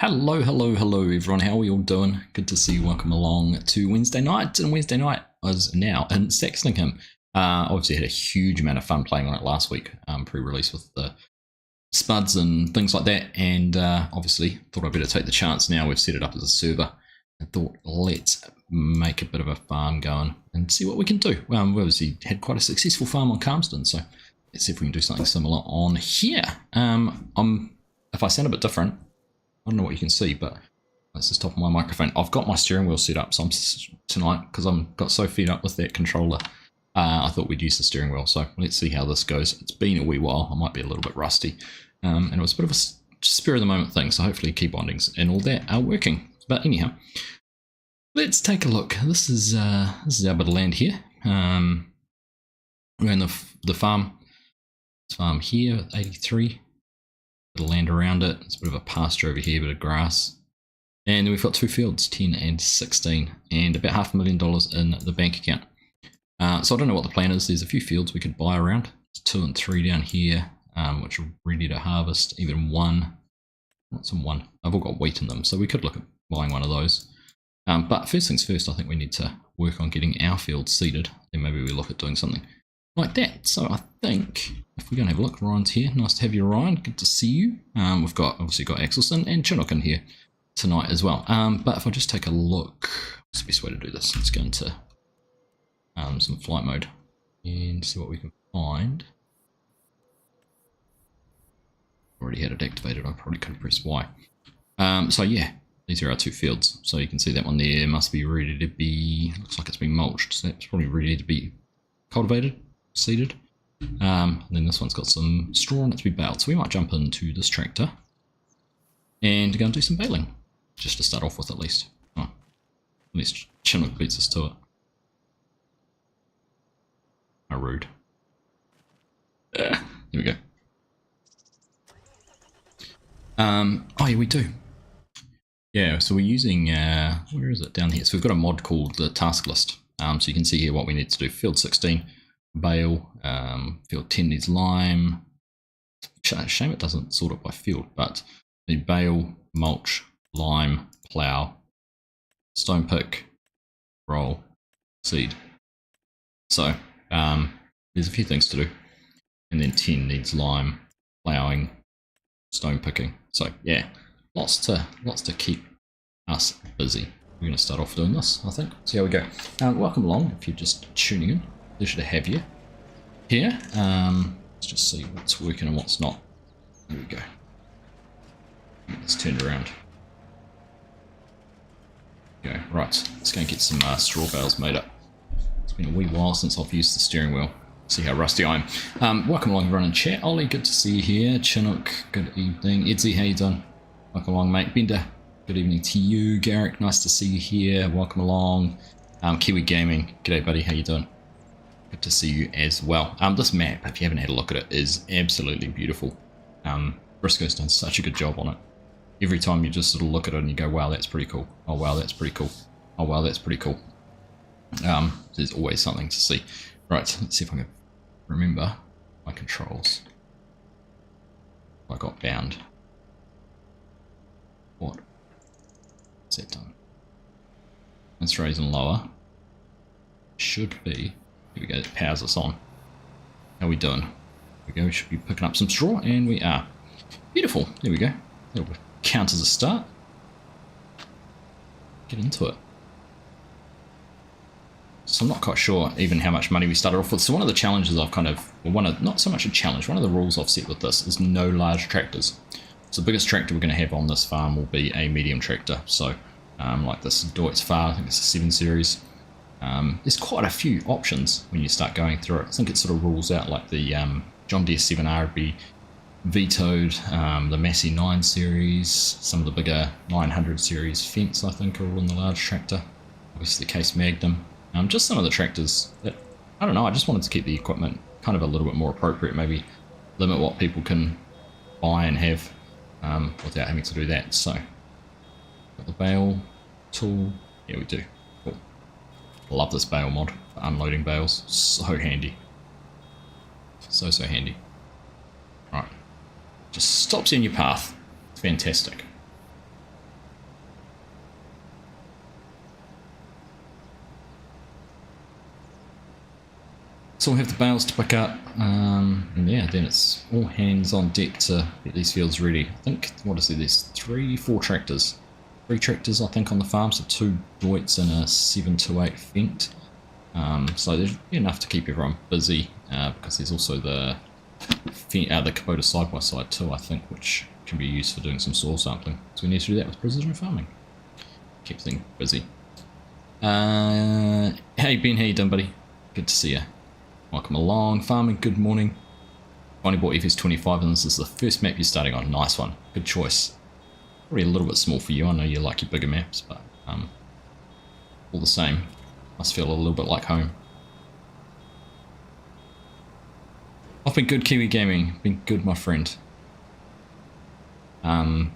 Hello everyone, how are we all doing? Good to see you, welcome along to Wednesday night, and Wednesday night is now in Saxlingham. Obviously had a huge amount of fun playing on it last week, pre-release with the spuds and things like that, and obviously thought I'd better take the chance now we've set it up as a server. I thought let's make a bit of a farm going and see what we can do. We obviously had quite a successful farm on Calmston, so let's see if we can do something similar on here. If I sound a bit different, I don't know what you can see, but that's the top of my microphone. I've got my steering wheel set up, so tonight, because I've got so fed up with that controller, I thought we'd use the steering wheel. So let's see how this goes. It's been a wee while. I might be a little bit rusty, and it was a bit of a spur of the moment thing. So hopefully key bindings and all that are working. But anyhow, let's take a look. This is our bit of land here. We're in the farm. This farm here at 83. Bit of land around it. It's a bit of a pasture over here, bit of grass. And then we've got two fields, 10 and 16, and about $500,000 in the bank account. So I don't know what the plan is. There's a few fields we could buy around. There's 2 and 3 down here, which are ready to harvest. Even one. What's in one? I've all got wheat in them, so we could look at buying one of those. But first things first, I think we need to work on getting our field seeded. Then maybe we look at doing something like that. So I think if we're going to have a look, Ryan's here. Nice to have you, Ryan. Good to see you. We've obviously got Axelson and Chinook in here tonight as well. But if I just take a look, what's the best way to do this? Let's go into some flight mode and see what we can find. Already had it activated. I probably could have pressed Y. So yeah, these are our two fields. So you can see that one there must be ready to be. Looks like it's been mulched. So that's probably ready to be cultivated. Seeded. And then this one's got some straw on it to be baled, so we might jump into this tractor and go and do some baling, just to start off with at least. Oh, at least Chinook beats us to it. How rude. Here we go. Oh yeah, we do. Yeah, so we're using, where is it? Down here. So we've got a mod called the task list. So you can see here what we need to do. Field 16. Bale, field 10 needs lime. Shame it doesn't sort it by field, but the bale, mulch, lime, plough, stone pick, roll, seed. So there's a few things to do, and then 10 needs lime, ploughing, stone picking. So yeah, lots to keep us busy. We're going to start off doing this, I think. See how we go. Welcome along if you're just tuning in. Pleasure to have you here. Let's just see what's working and what's not. There we go. Get this turned around. Okay, right. Let's go and get some straw bales made up. It's been a wee while since I've used the steering wheel. See how rusty I am. Welcome along everyone in chat. Ollie, good to see you here. Chinook, good evening. Edsy, how you doing? Welcome along, mate. Bender, good evening to you. Garrick, nice to see you here. Welcome along. Kiwi Gaming, g'day buddy, how you doing? Good to see you as well. This map, if you haven't had a look at it, is absolutely beautiful. Briscoe's done such a good job on it. Every time you just sort of look at it and you go, wow, that's pretty cool. Oh wow, that's pretty cool. Oh wow, that's pretty cool. There's always something to see. Right, let's see if I can remember my controls. I got bound. What? Is that done? Let's raise and lower. Should be. Here we go, it powers us on. How are we doing? Here we go, we should be picking up some straw, and we are. Beautiful, there we go. That'll count as a start. Get into it. So I'm not quite sure even how much money we started off with. So one of the challenges I've not so much a challenge, one of the rules I've set with this is no large tractors. So the biggest tractor we're going to have on this farm will be a medium tractor. So like this Deutz Far, I think it's a 7 Series. There's quite a few options when you start going through it. I think it sort of rules out like the John Deere 7R would be vetoed, the Massey 9 Series, some of the bigger 900 Series fence I think are all in the large tractor. Obviously the Case Magnum. Just some of the tractors that, I don't know, I just wanted to keep the equipment kind of a little bit more appropriate, maybe limit what people can buy and have without having to do that. So, got the bale tool, yeah we do. Love this bale mod for unloading bales, so handy. So handy. Right, just stops you in your path. It's fantastic. So we'll have the bales to pick up, and yeah, then it's all hands on deck to get these fields ready. I think, what is there, there's 4 tractors. 3 tractors I think on the farm, so 2 Deutz and a 7 to 8 Fendt. So there's enough to keep everyone busy, because there's also the Kubota side-by-side too, I think, which can be used for doing some soil sampling. So we need to do that with precision farming. Keep things busy. Hey Ben, how you doing, buddy? Good to see you. Welcome along, farming, good morning. Finally bought FS25 and this is the first map you're starting on. Nice one, good choice. Probably a little bit small for you, I know you like your bigger maps, but all the same, must feel a little bit like home. I've been good, Kiwi Gaming, been good, my friend. I've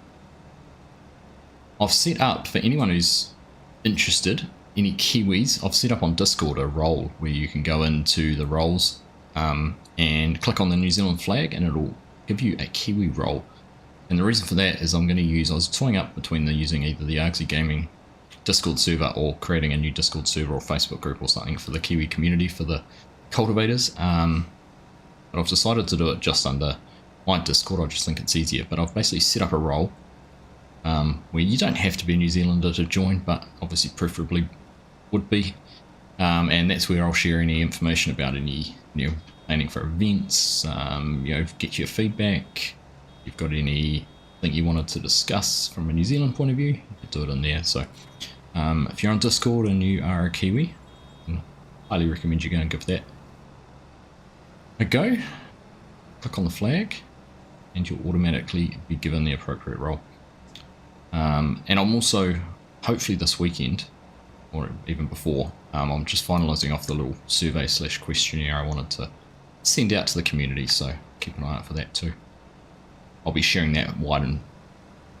set up, for anyone who's interested, any Kiwis, I've set up on Discord a role where you can go into the roles and click on the New Zealand flag and it'll give you a Kiwi role. And the reason for that is I was toying up between using either the Argsy Gaming Discord server or creating a new Discord server or Facebook group or something for the Kiwi community, for the cultivators. But I've decided to do it just under my Discord. I just think it's easier. But I've basically set up a role where you don't have to be a New Zealander to join, but obviously preferably would be. And that's where I'll share any information about any planning for events, get your feedback. If you've got anything you wanted to discuss from a New Zealand point of view, you can do it in there. So if you're on Discord and you are a Kiwi, I highly recommend you go and give that a go. Click on the flag and you'll automatically be given the appropriate role. And I'm also, hopefully this weekend, or even before, I'm just finalising off the little survey / questionnaire I wanted to send out to the community, so keep an eye out for that too. I'll be sharing that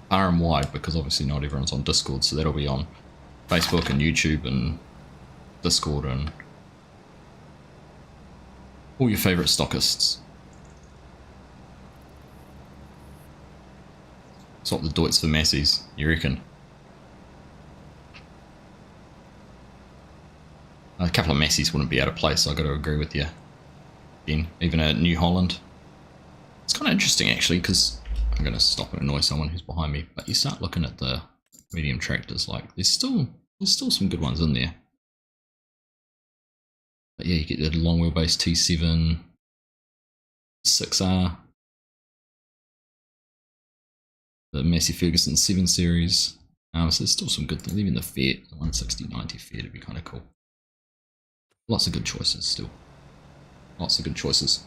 far and wide because obviously not everyone's on Discord, so that'll be on Facebook and YouTube and Discord and all your favourite stockists. Swap the Deutz for Massies, you reckon? A couple of Massies wouldn't be out of place, I've got to agree with you. Again, even a New Holland. It's kind of interesting actually, because I'm going to stop and annoy someone who's behind me, but you start looking at the medium tractors, like there's still some good ones in there. But yeah, you get the long wheelbase T7, 6R, the Massey Ferguson 7 series. So there's still some good things. Even the Fiat, the 160/90 Fiat would be kind of cool. Lots of good choices still. Lots of good choices.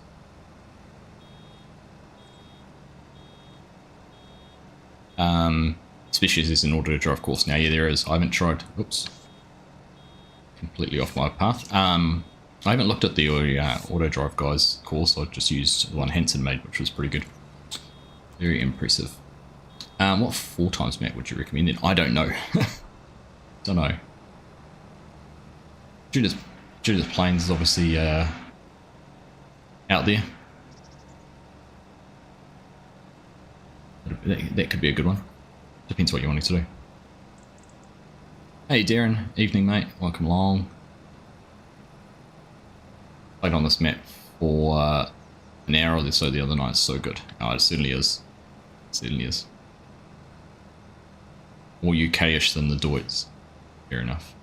Especially as there's an auto drive course now. Yeah, there is. I haven't tried. Oops. Completely off my path. I haven't looked at the auto drive guys course. I just used the one Hanson made, which was pretty good. Very impressive. What 4 times map would you recommend then? I don't know. Don't know. Judith Plains is obviously out there. That could be a good one. Depends what you wanted to do. Hey Darren, evening mate, welcome along. Played on this map for an hour or so the other night. It's so good. Oh, it certainly is. It certainly is. More UK-ish than the Deutz. Fair enough.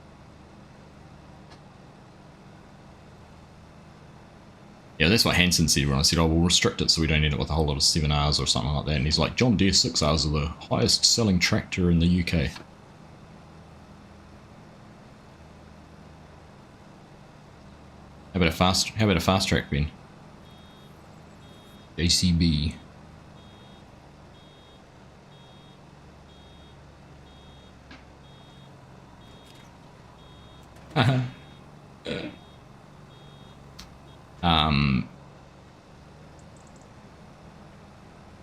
Yeah, that's what Hanson said when I said, oh, we'll restrict it so we don't end up with a whole lot of 7Rs or something like that. And he's like, John Deere 6Rs are the highest selling tractor in the UK. How about a fast track, Ben? JCB.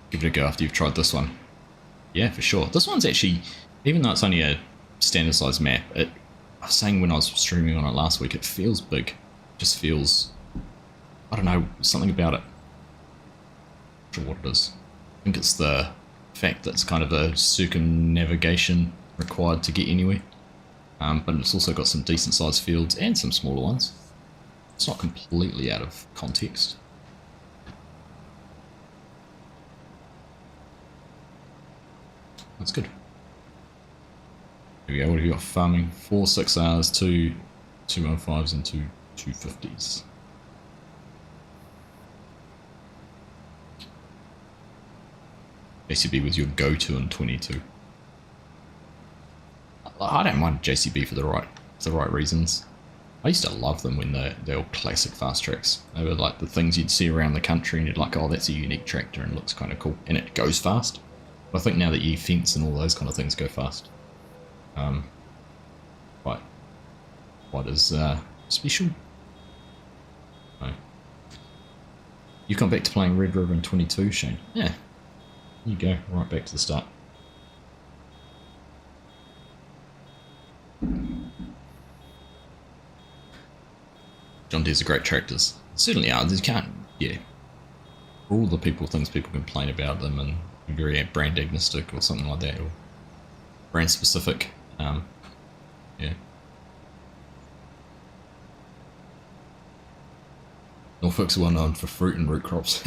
Give it a go after you've tried this one. Yeah, for sure. This one's actually, even though it's only a standard size map, I was saying when I was streaming on it last week, it feels big. It just feels, I don't know, something about it. Not sure what it is. I think it's the fact that it's kind of a circumnavigation required to get anywhere. But it's also got some decent sized fields and some smaller ones. It's not completely out of context. That's good. Here we go. What have you got? Farming 4 6Rs, 2 215s, and 2 250s. JCB was your go-to in 22. I don't mind JCB for the right reasons. I used to love them when they're all classic fast tracks. They were like the things you'd see around the country and you'd like, oh, that's a unique tractor and it looks kind of cool. And it goes fast. But I think now that E-Fence and all those kind of things go fast. What is special? No. You come back to playing Red River in 22, Shane? Yeah. You go, right back to the start. John Deere's are great tractors. Certainly are. You can't, yeah. For all the things people complain about them and very brand agnostic or something like that, or brand specific. Yeah. Norfolk's well known for fruit and root crops.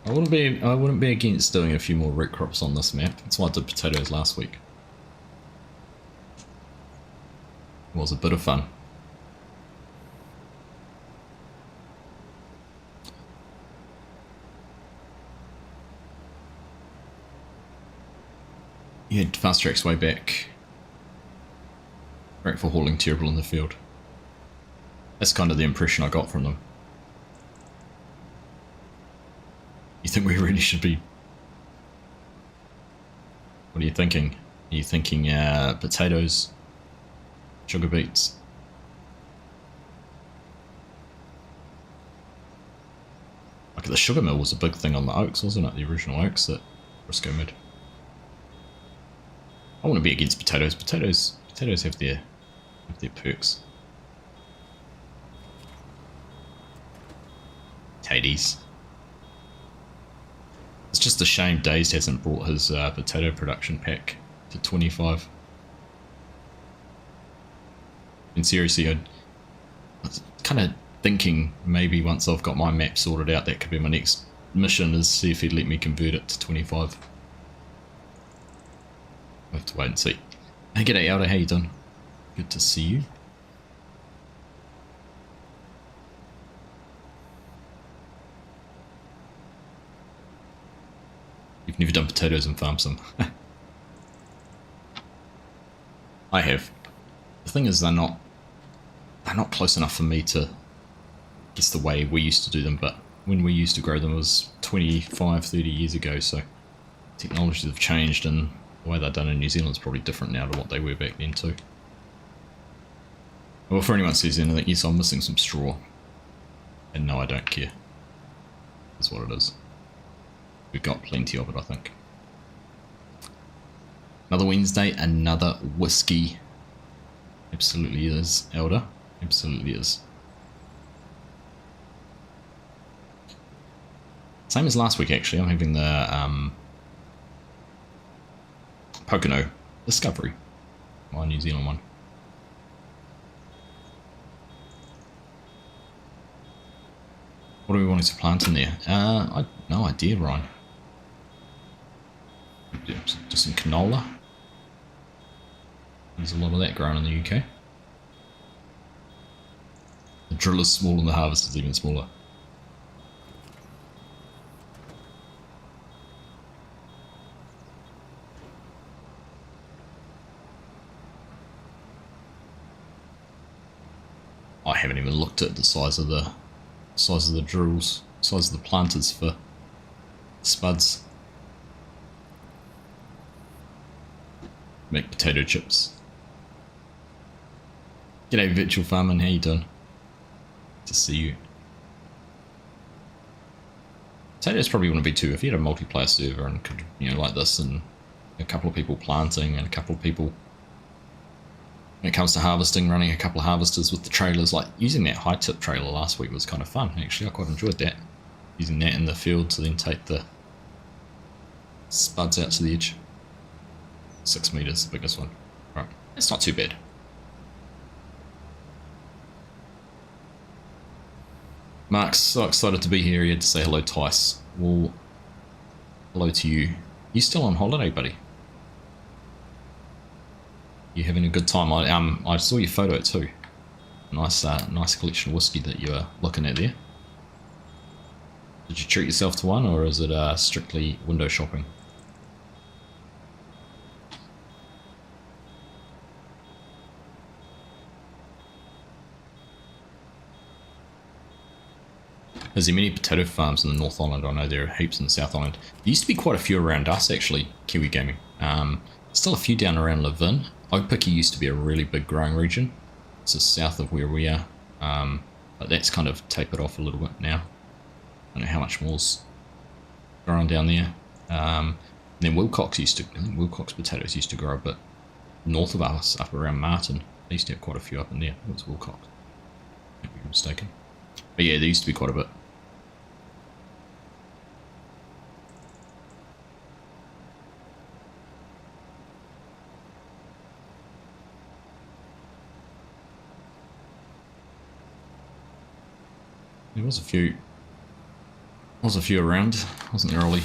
I wouldn't be against doing a few more root crops on this map. That's why I did potatoes last week. It was a bit of fun. You had fast tracks way back. Great for hauling terrible in the field. That's kind of the impression I got from them. You think we really should be... What are you thinking? Are you thinking potatoes, sugar beets? Like the sugar mill was a big thing on the Oaks, wasn't it? The original Oaks that Briscoe made. I want to be against potatoes. Potatoes have their perks. Taties. It's just a shame Dazed hasn't brought his potato production pack to 25. And seriously, I was kind of thinking maybe once I've got my map sorted out, that could be my next mission, is see if he'd let me convert it to 25. We'll have to wait and see. Hey, g'day Elder, how you doing? Good to see you. You've never done potatoes and farmed some. I have. The thing is, they're not close enough for me to guess the way we used to do them, but when we used to grow them was 25, 30 years ago, so technologies have changed and the way they're done in New Zealand is probably different now to what they were back then too. Well, for anyone who says anything, yes, I'm missing some straw. And no, I don't care. That's what it is. We've got plenty of it, I think. Another Wednesday, another whiskey. Absolutely is, Elder. Absolutely is. Same as last week, actually. I'm having the Pocono Discovery, my New Zealand one. What are we wanting to plant in there? I've no idea, Ryan. Just some canola. There's a lot of that grown in the UK. The drill is small and the harvest is even smaller. I haven't even looked at the size of the drills, size of the planters for spuds. Make potato chips. G'day Virtual Farming, how you doing? Good to see you. Potatoes probably wouldn't be too, if you had a multiplayer server and could, you know, like this, and a couple of people planting and a couple of people, when it comes to harvesting, running a couple of harvesters with the trailers, like using that high tip trailer last week was kind of fun actually. I quite enjoyed that, using that in the field to then take the Spuds out to the edge. 6 meters, the biggest one. Right, it's not too bad. Mark's so excited to be here, he had to say hello twice. Well, hello to you. You still on holiday, buddy? You having a good time? I saw your photo too. Nice nice collection of whiskey that you are looking at there. Did you treat yourself to one, or is it strictly window shopping? Is there many potato farms in the North Island? I know there are heaps in the South Island. There used to be quite a few around us, actually, Kiwi Gaming. Still a few down around Levin. Opiki used to be a really big growing region. It's just south of where we are. But that's kind of tapered off a little bit now. I don't know how much more's growing down there. And then Wilcox I think Wilcox potatoes used to grow a bit north of us, up around Martin. They used to have quite a few up in there. It was Wilcox. I might be mistaken. But yeah, there used to be quite a bit. There was a few around, wasn't there, Ollie?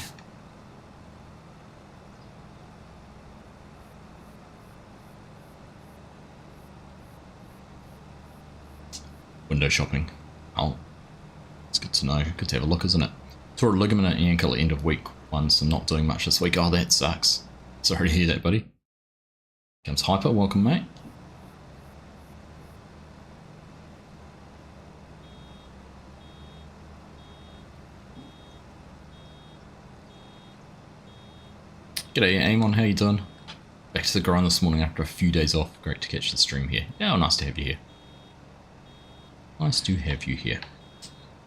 Window shopping. Oh, it's good to know. Good to have a look, isn't it? Tore a ligament at ankle at end of week 1, so not doing much this week. Oh, that sucks. Sorry to hear that, buddy. Comes Hyper, welcome, mate. G'day Amon, how you doing? Back to the grind this morning after a few days off. Great to catch the stream here. Yeah, nice to have you here. Nice to have you here.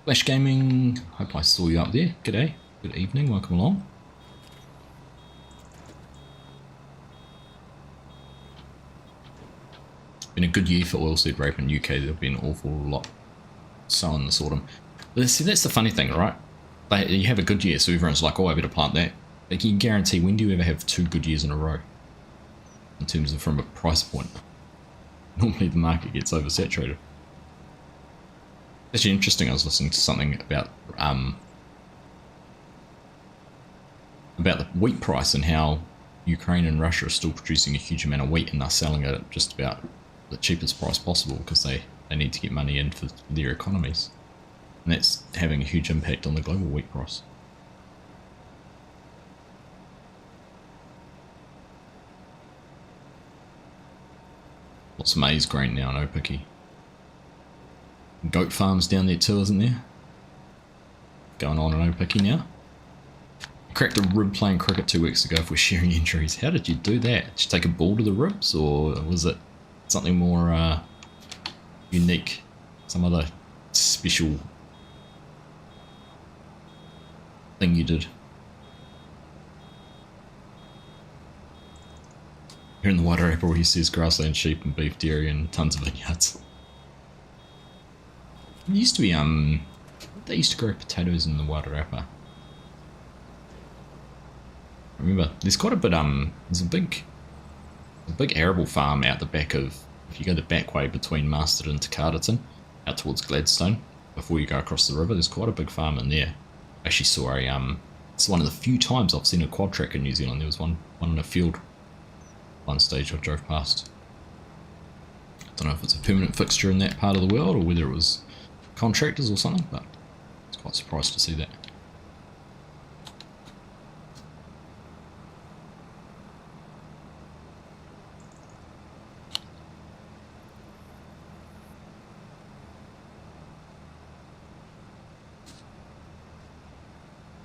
Flash Gaming, hope I saw you up there. G'day, good evening, welcome along. Been a good year for oilseed rape in UK. There'll be an awful lot sown this autumn. But see, that's the funny thing, right? You have a good year, so everyone's like, oh, I better plant that. Like, you can guarantee, when do you ever have 2 good years in a row? In terms of from a price point. Normally the market gets oversaturated. Actually interesting, I was listening to something about the wheat price and how Ukraine and Russia are still producing a huge amount of wheat and they're selling it at just about the cheapest price possible because they need to get money in for their economies. And that's having a huge impact on the global wheat price. Lots of maize grain now in Opiki. Goat farms down there too, isn't there? Going on in Opiki now. I cracked a rib playing cricket 2 weeks ago if we're sharing injuries. How did you do that? Did you take a ball to the ribs, or was it something more unique? Some other special thing you did? Here in the Water Apple where he says grassland sheep and beef dairy and tons of vineyards. It used to be, they used to grow potatoes in the Water Apple. Remember, there's quite a bit, there's a big arable farm out the back of, if you go the back way between Masterton to Carterton, out towards Gladstone, before you go across the river, there's quite a big farm in there. I actually saw a, it's one of the few times I've seen a quad track in New Zealand. There was one in a field. One stage I drove past. I don't know if it's a permanent fixture in that part of the world or whether it was contractors or something, but I was quite surprised to see that.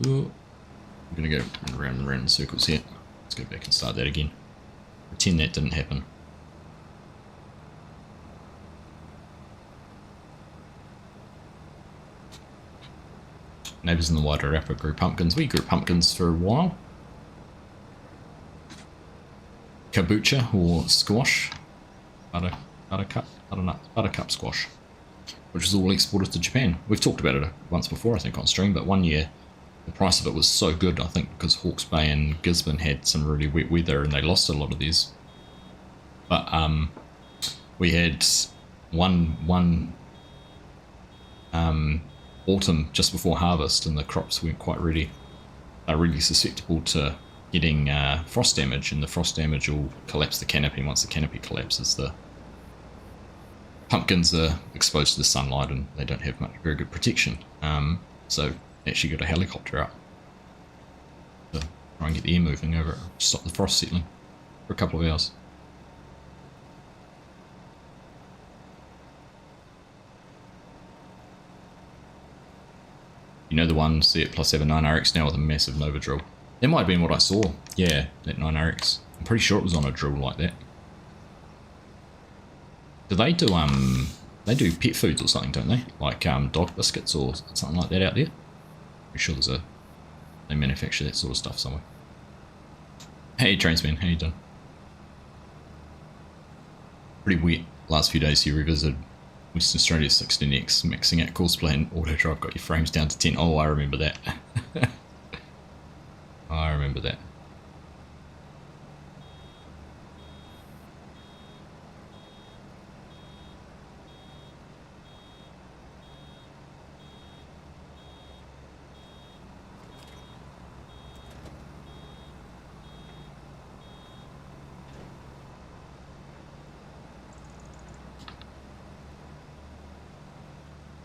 Ooh. I'm going to go round and round in circles here. Let's go back and start that again. Pretend that didn't happen. Neighbours in the wider Rapper grew pumpkins. We grew pumpkins for a while. Kabocha or squash. Buttercup squash. Which was all exported to Japan. We've talked about it once before, I think, on stream, but one year the price of it was so good, I think, because Hawke's Bay and Gisborne had some really wet weather and they lost a lot of these. But we had one autumn just before harvest, and the crops weren't quite ready. They're really susceptible to getting frost damage, and the frost damage will collapse the canopy. Once the canopy collapses, the pumpkins are exposed to the sunlight and they don't have very good protection. So actually got a helicopter out to try and get the air moving over it, stop the frost settling for a couple of hours. You know the one set plus 9RX now with a massive Nova drill. That might have been what I saw. Yeah, that 9RX. I'm pretty sure it was on a drill like that. Do they do pet foods or something, don't they? Like dog biscuits or something like that out there? Pretty sure they manufacture that sort of stuff somewhere. Hey Transman, how you doing? Pretty wet last few days here. Revisited Western Australia's 16X, maxing out course plan, auto drive got your frames down to 10. Oh, I remember that. I remember that.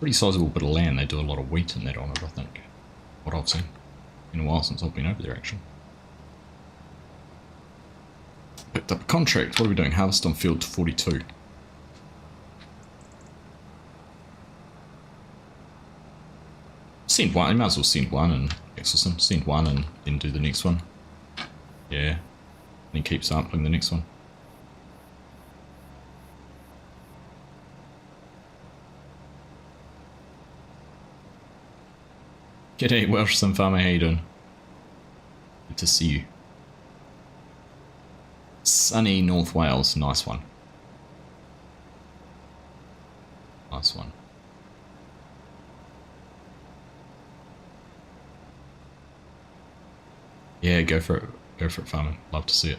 Pretty sizable bit of land. They do a lot of wheat in that on it, I think. What I've seen. Been a while since I've been over there, actually. Picked up a contract. What are we doing? Harvest on field to 42. Send one. You might as well send one and send one and then do the next one. Yeah. And then keep sampling the next one. G'day Welsh Sun Farmer, how you doing? Good to see you. Sunny North Wales, nice one. Nice one. Yeah, go for it farming, love to see it.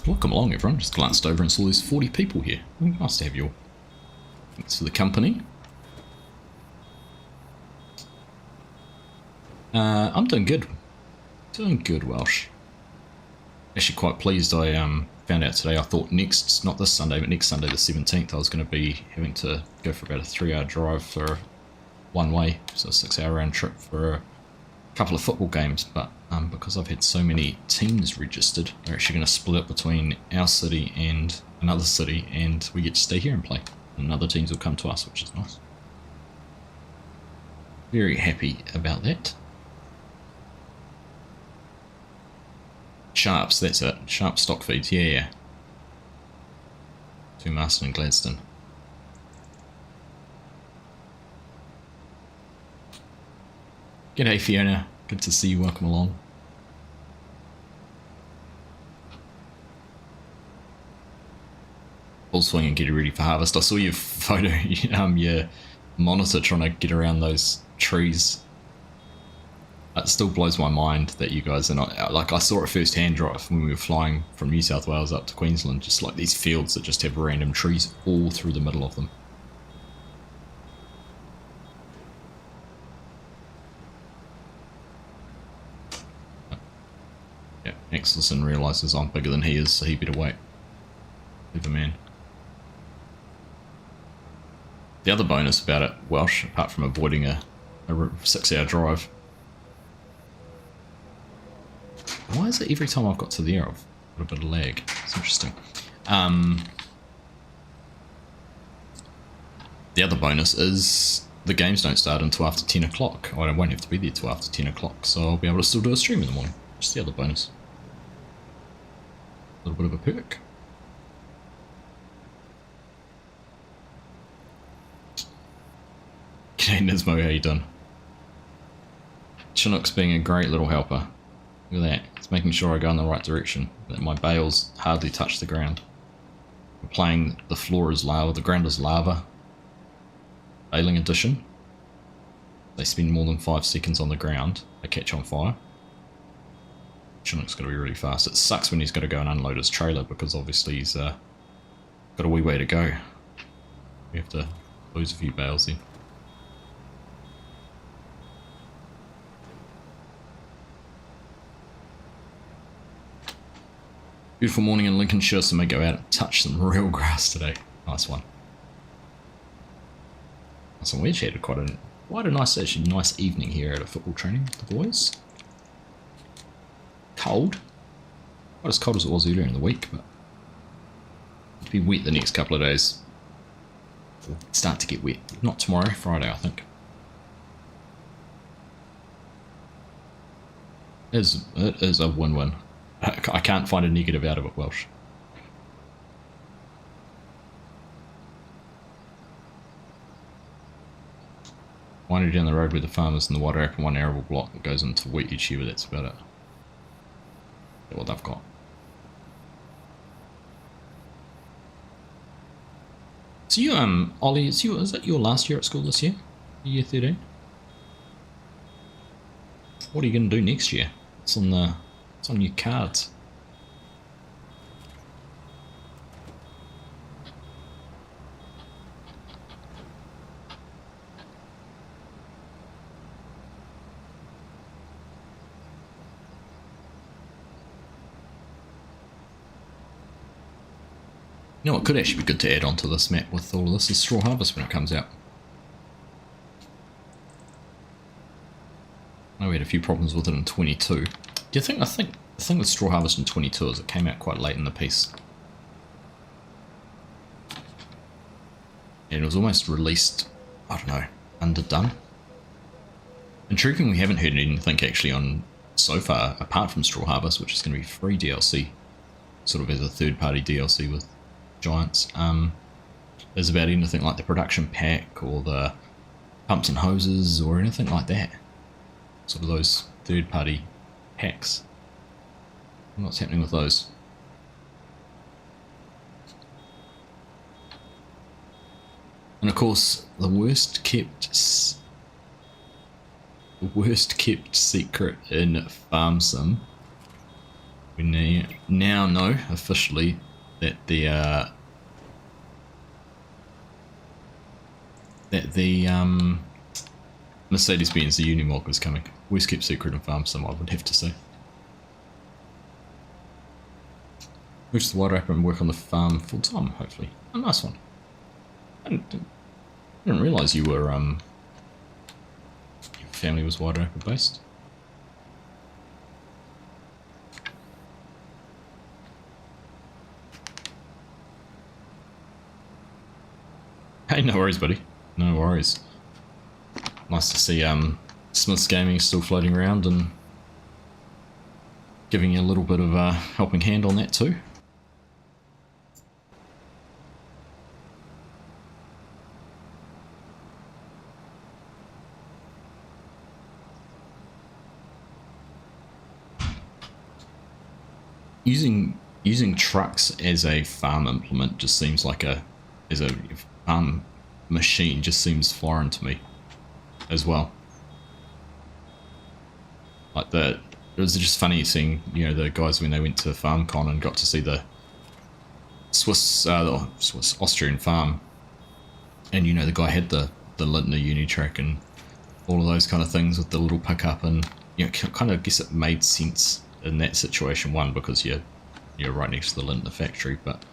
Welcome along everyone, just glanced over and saw there's 40 people here. Nice to have you all. Thanks for the company. I'm doing good. Doing good, Welsh. Actually quite pleased. I found out today, I thought not this Sunday, but next Sunday the 17th I was going to be having to go for about a 3-hour drive for one way, so a 6-hour round trip for a couple of football games, but because I've had so many teams registered, they're actually going to split up between our city and another city, and we get to stay here and play, and other teams will come to us, which is nice. Very happy about that. Sharps, that's it. Sharp stock feeds, yeah. To Marston and Gladstone. G'day Fiona, good to see you, welcome along. Full swing and get ready for harvest. I saw your photo, your monitor trying to get around those trees. It still blows my mind that you guys are not, like I saw it first hand drive when we were flying from New South Wales up to Queensland, just like these fields that just have random trees all through the middle of them. Yeah, Axelson realises I'm bigger than he is, so he better wait. Clever man. The other bonus about it, Welsh, apart from avoiding a 6-hour drive. Why is it every time I've got to there I've got a bit of lag? It's interesting. The other bonus is the games don't start until after 10 o'clock. I won't have to be there till after 10 o'clock, so I'll be able to still do a stream in the morning. Just the other bonus. A little bit of a perk. G'day Nismo, how you done? Chinook's being a great little helper. Look at that, it's making sure I go in the right direction, that my bales hardly touch the ground. We're playing The Floor is Lava, The Ground is Lava, Failing Edition. They spend more than 5 seconds on the ground, they catch on fire. Chinook's got to be really fast. It sucks when he's got to go and unload his trailer because obviously he's got a wee way to go. We have to lose a few bales then. Beautiful morning in Lincolnshire, so may go out and touch some real grass today. Nice one. Nice one. We actually had quite a nice, actually nice evening here at a football training with the boys. Cold. Not as cold as it was earlier in the week, but it'll be wet the next couple of days. It'll start to get wet. Not tomorrow, Friday, I think. It is a win-win. I can't find a negative out of it, Welsh. Winding down the road where the farmers and the water up and one arable block that goes into wheat each year, but that's about it. That's what they've got. So you, Ollie, is that your last year at school this year? Year 13? What are you going to do next year? It's on your cards. You know what could actually be good to add onto this map with all of this is Straw Harvest when it comes out. I know we had a few problems with it in 22. Do you think, I think the thing with Straw Harvest in 22 is it came out quite late in the piece. And it was almost released, I don't know, underdone. Intriguing, we haven't heard anything actually on so far, apart from Straw Harvest, which is going to be free DLC, sort of as a third-party DLC with Giants. Is about anything like the production pack or the pumps and hoses or anything like that. Sort of those third-party packs. What's happening with those? And of course, the worst kept secret in Farm Sim. We now know officially that the Mercedes-Benz, the Unimog, is coming. Worst kept secret in Farm Sim, I would have to say. Move the water up and work on the farm full time, hopefully. A nice one. I didn't realise you were your family was Wide Open based. Hey, no worries, buddy. No worries. Nice to see Smith's Gaming still floating around and giving you a little bit of a helping hand on that too. Using trucks as a farm implement just seems like as a farm machine just seems foreign to me as well. Like it was just funny seeing, you know, the guys when they went to FarmCon and got to see the Swiss Austrian farm, and you know the guy had the Lintner Unitrack and all of those kind of things with the little pickup, and you know, kind of guess it made sense in that situation. One, because you're right next to the Lintner factory, but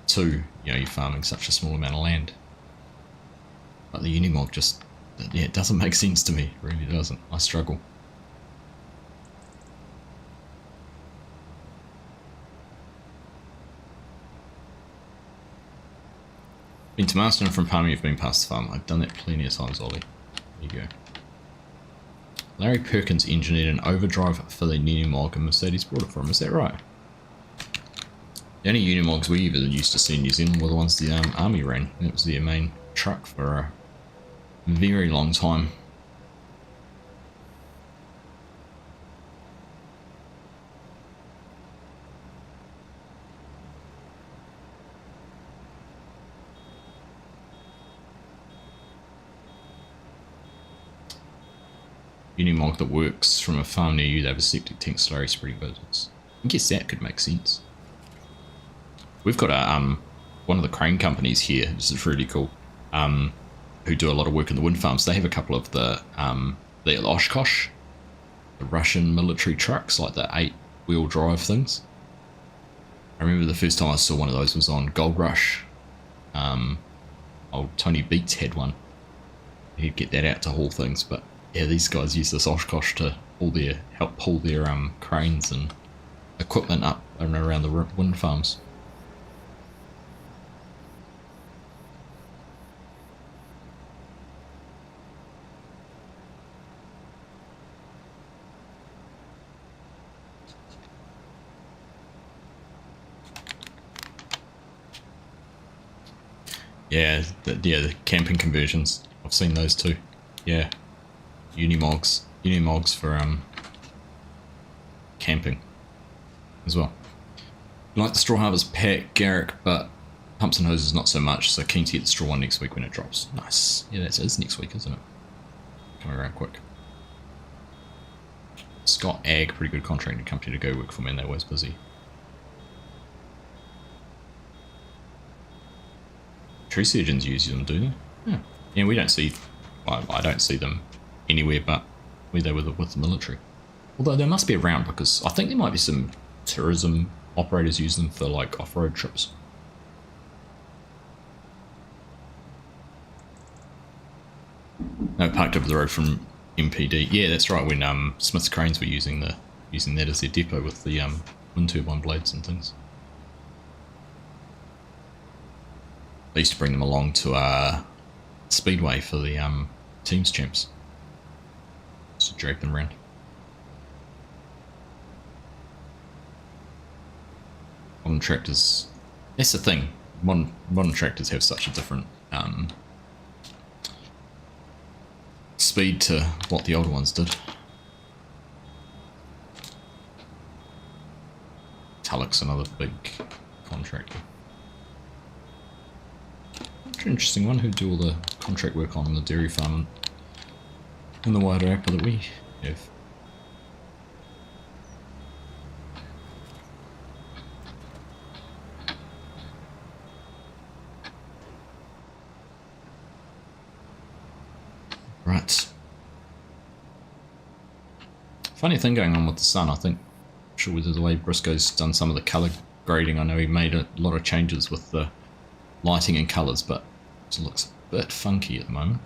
two, you know, you're farming such a small amount of land. But the Unimog just, yeah, it doesn't make sense to me. It really doesn't. I struggle. Been to Marston from farming, you've been past the farm. I've done that plenty of times, Ollie. There you go. Larry Perkins engineered an overdrive for the Unimog and Mercedes brought it for him, is that right? The only Unimogs we ever used to see in New Zealand were the ones the army ran. That was their main truck for a very long time. Unimog that works from a farm near you. They have a septic tank slurry spreading business. I guess that could make sense. We've got a one of the crane companies here. This is really cool. Who do a lot of work in the wind farms. They have a couple of the Oshkosh, the Russian military trucks, like the 8-wheel drive things. I remember the first time I saw one of those was on Gold Rush. Old Tony Beats had one. He'd get that out to haul things, but yeah, these guys use this Oshkosh to help pull their cranes and equipment up and around the wind farms. Yeah, the camping conversions. I've seen those too. Yeah, Unimogs for camping as well. Like the straw harvest pack, Garrick, but pumps and hoses not so much. So keen to get the straw one next week when it drops. Nice. Yeah, that is next week, isn't it? Coming around quick. Scott Ag, pretty good contracting company to go work for, man. They're always busy. Tree surgeons use them, do they? Yeah. Yeah, we don't see. Well, I don't see them anywhere but where they were with the military. Although they must be around, because I think there might be some tourism operators use them for like off-road trips. No, parked up the road from MPD. Yeah, that's right. When Smith's Cranes were using that as their depot with the wind turbine blades and things. They used to bring them along to Speedway for the Teams Champs. Just to drape them around. Modern tractors. That's the thing. Modern tractors have such a different speed to what the older ones did. Tulloch's another big contractor. Interesting one. Who do all the contract work on the dairy farm and the wider APA that we have. Right. Funny thing going on with the sun, I think. I'm sure with the way Briscoe's done some of the colour grading, I know he made a lot of changes with the lighting and colours, but it looks a bit funky at the moment.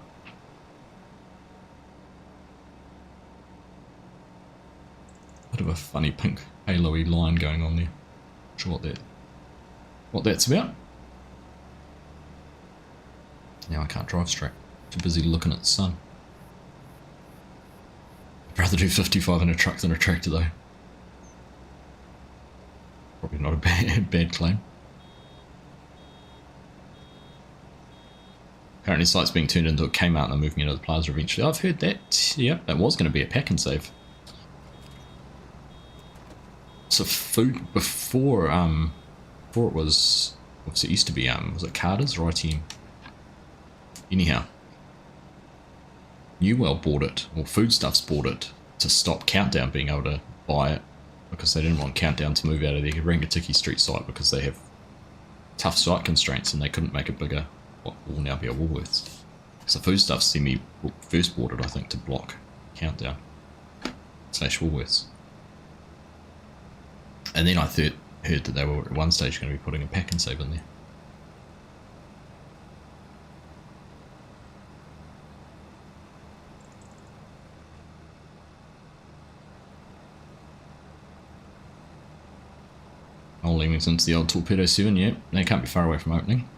Bit of a funny pink halo-y line going on there. Not sure what that's about. Now I can't drive straight. Too busy looking at the sun. I'd rather do 55 in a truck than a tractor though. Probably not a bad claim. Apparently the site's being turned into a Kmart and they're moving into the plaza eventually. I've heard that. Yep, that was going to be a pack and save. So food before it was, what's it used to be, was it Carter's or ITM? Anyhow, Newell bought it, or Foodstuffs bought it, to stop Countdown being able to buy it, because they didn't want Countdown to move out of their Rangatiki Street site because they have tough site constraints and they couldn't make a bigger, what will now be a Woolworths. So Foodstuffs first bought it, I think, to block Countdown / Woolworths. And then I heard that they were at one stage going to be putting a pack and save in there. Old Leamington's the old Torpedo 7, yeah, they can't be far away from opening.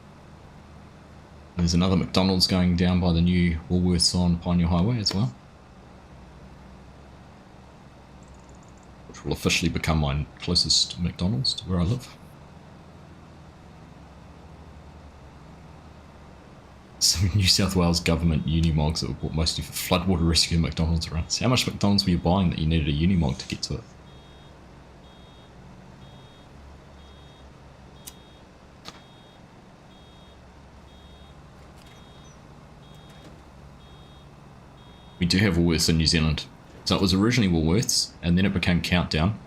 There's another McDonald's going down by the new Woolworths on Pioneer Highway as well, which will officially become my closest McDonald's to where I live. Some New South Wales government Unimogs that were bought mostly for floodwater rescue and McDonald's runs. How much McDonald's were you buying that you needed a Unimog to get to it? We do have Woolworths in New Zealand. So it was originally Woolworths, and then it became Countdown,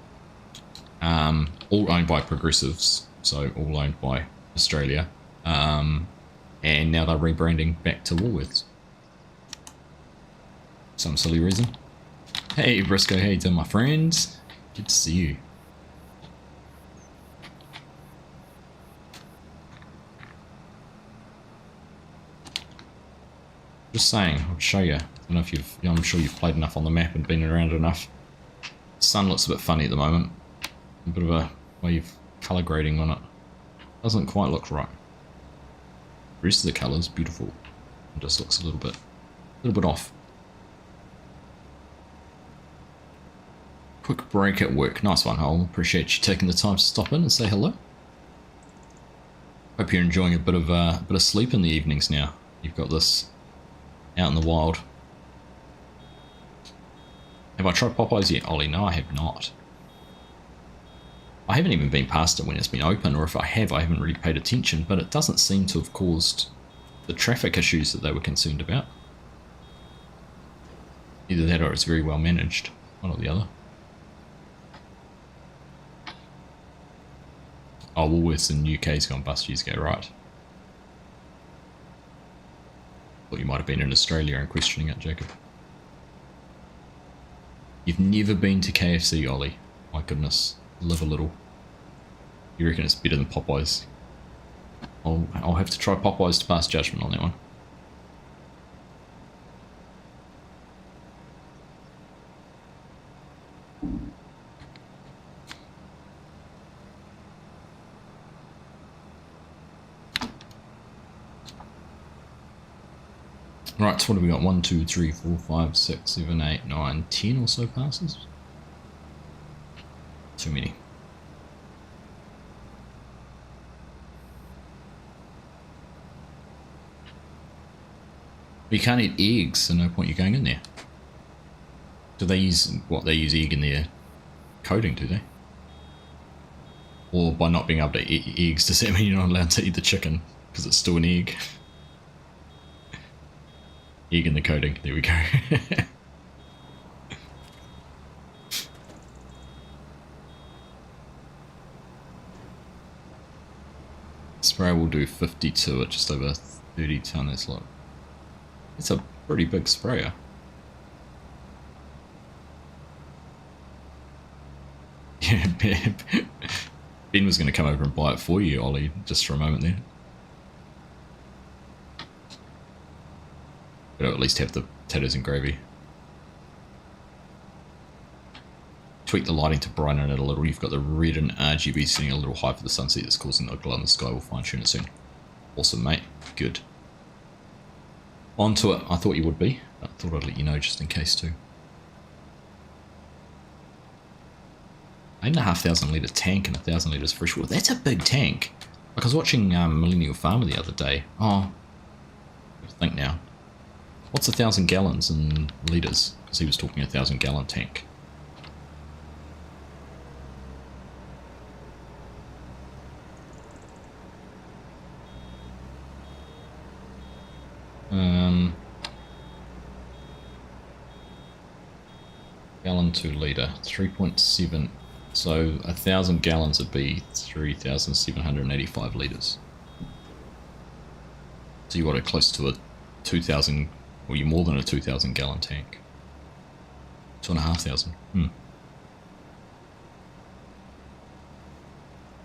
all owned by Progressives, so all owned by Australia, and now they're rebranding back to Woolworths. Some silly reason. Hey Briscoe, how you doing, my friends? Good to see you. Just saying, I'll show you. I don't know if you've, I'm sure you've played enough on the map and been around enough. The sun looks a bit funny at the moment. A bit of a way of colour grading on it. Doesn't quite look right. The rest of the colour's beautiful. It just looks a little bit off. Quick break at work. Nice one, Hole. Appreciate you taking the time to stop in and say hello. Hope you're enjoying a bit of sleep in the evenings now. You've got this out in the wild. Have I tried Popeyes yet, Ollie? No, I have not. I haven't even been past it when it's been open, or if I have, I haven't really paid attention, but it doesn't seem to have caused the traffic issues that they were concerned about. Either that or it's very well managed, one or the other. Oh, Woolworths in UK's gone bust years ago, right. Thought you might have been in Australia and questioning it, Jacob. You've never been to KFC, Ollie. My goodness, live a little. You reckon it's better than Popeyes? I'll have to try Popeyes to pass judgment on that one. Right, so what have we got? 1, 2, 3, 4, 5, 6, 7, 8, 9, 10 or so passes? Too many. You can't eat eggs, so no point you going in there. Do they use, what, they use egg in their coding, do they? Or by not being able to eat eggs, does that mean you're not allowed to eat the chicken? Because it's still an egg? Egg in the coding, there we go. Sprayer will do 52 at just over 30 tonne, that's like, it's a pretty big sprayer. Yeah, Ben was going to come over and buy it for you, Ollie, just for a moment there. But I'll at least have the potatoes and gravy. Tweak the lighting to brighten it a little. You've got the red and RGB setting a little high for the sunset that's causing the glow in the sky. We'll fine tune it soon. Awesome, mate. Good. On to it. I thought you would be. I thought I'd let you know just in case too. 8,500 litre tank and 1,000 litres fresh water. That's a big tank. Like I was watching Millennial Farmer the other day. Oh, I think now. What's 1,000 gallons in litres? Because he was talking 1,000 gallon tank. Gallon to litre, 3.7. So 1,000 gallons would be 3,785 litres. So you got it close to a 2,000, or you're more than a 2,000 gallon tank. 2,500.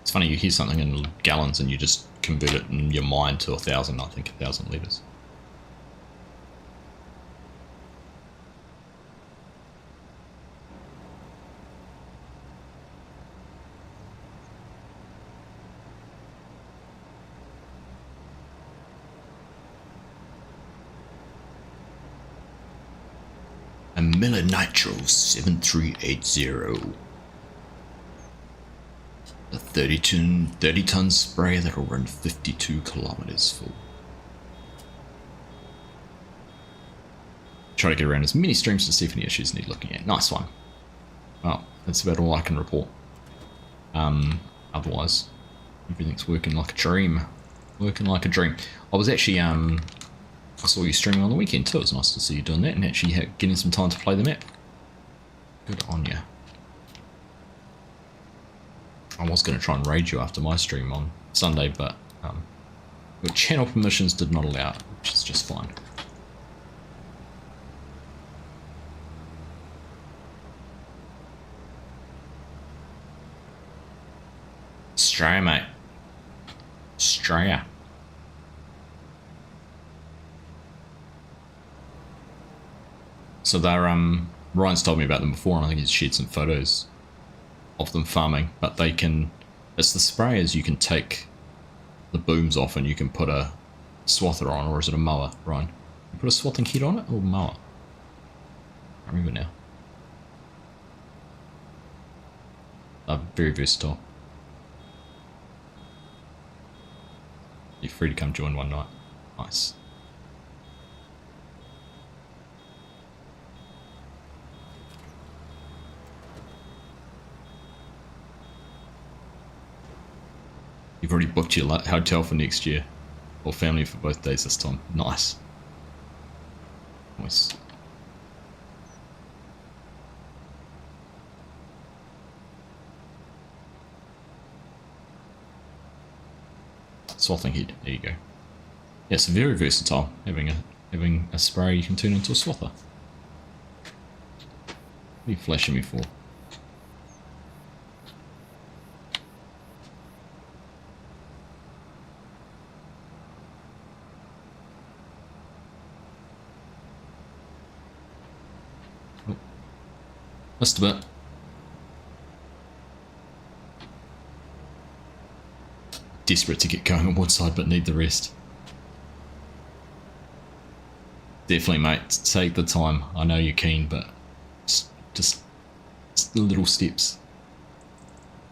It's funny, you hear something in gallons and you just convert it in your mind to 1,000, I think 1,000 litres. A Miller Nitro 7380. A 30-ton spray that'll run 52 kilometers full. Try to get around as many streams to see if any issues need looking at. Nice one. Well, that's about all I can report. Otherwise, everything's working like a dream. Working like a dream. I was actually, I saw you streaming on the weekend too. It was nice to see you doing that and actually getting some time to play the map. Good on you. I was going to try and raid you after my stream on Sunday, but your channel permissions did not allow it, which is just fine. Australia, mate. Australia. So they're Ryan's told me about them before, and I think he's shared some photos of them farming, but they can, it's the sprayers, you can take the booms off and you can put a swather on, or is it a mower, Ryan? You put a swathing head on it, or mower? I remember now. Very versatile. You're free to come join one night. Nice. You've already booked your hotel for next year, or family for both days this time. Nice. Nice. Swathing head. There you go. Yeah, it's very versatile. Having a spray you can turn into a swather. What are you flashing me for? Oh. Missed a bit. Desperate to get going on one side, but need the rest. Definitely, mate. Take the time. I know you're keen, but just little steps.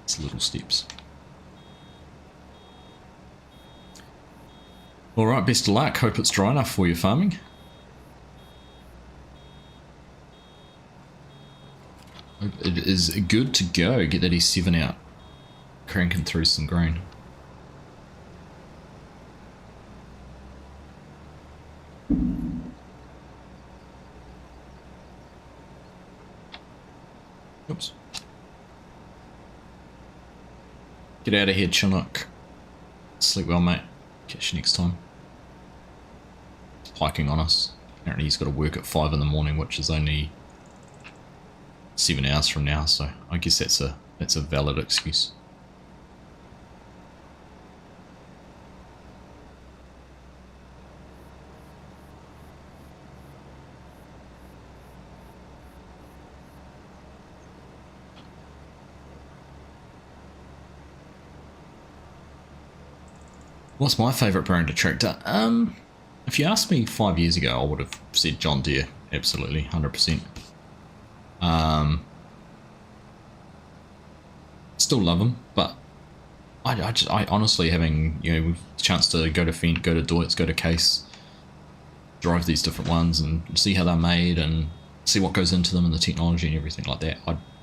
It's little steps. All right, best of luck. Hope it's dry enough for you farming. Hope it is good to go. Get that E7 out. Cranking through some grain. Oops. Get out of here, Chinook. Sleep well, mate. Catch you next time. Hiking on us. Apparently he's got to work at 5 in the morning, which is only 7 hours from now, so I guess that's a valid excuse. What's my favourite brand of tractor? If you asked me 5 years ago, I would have said John Deere, absolutely, 100%. Still love them, but I honestly, having the chance to go to Fent, go to Deutz, go to Case, drive these different ones and see how they're made and see what goes into them and the technology and everything like that.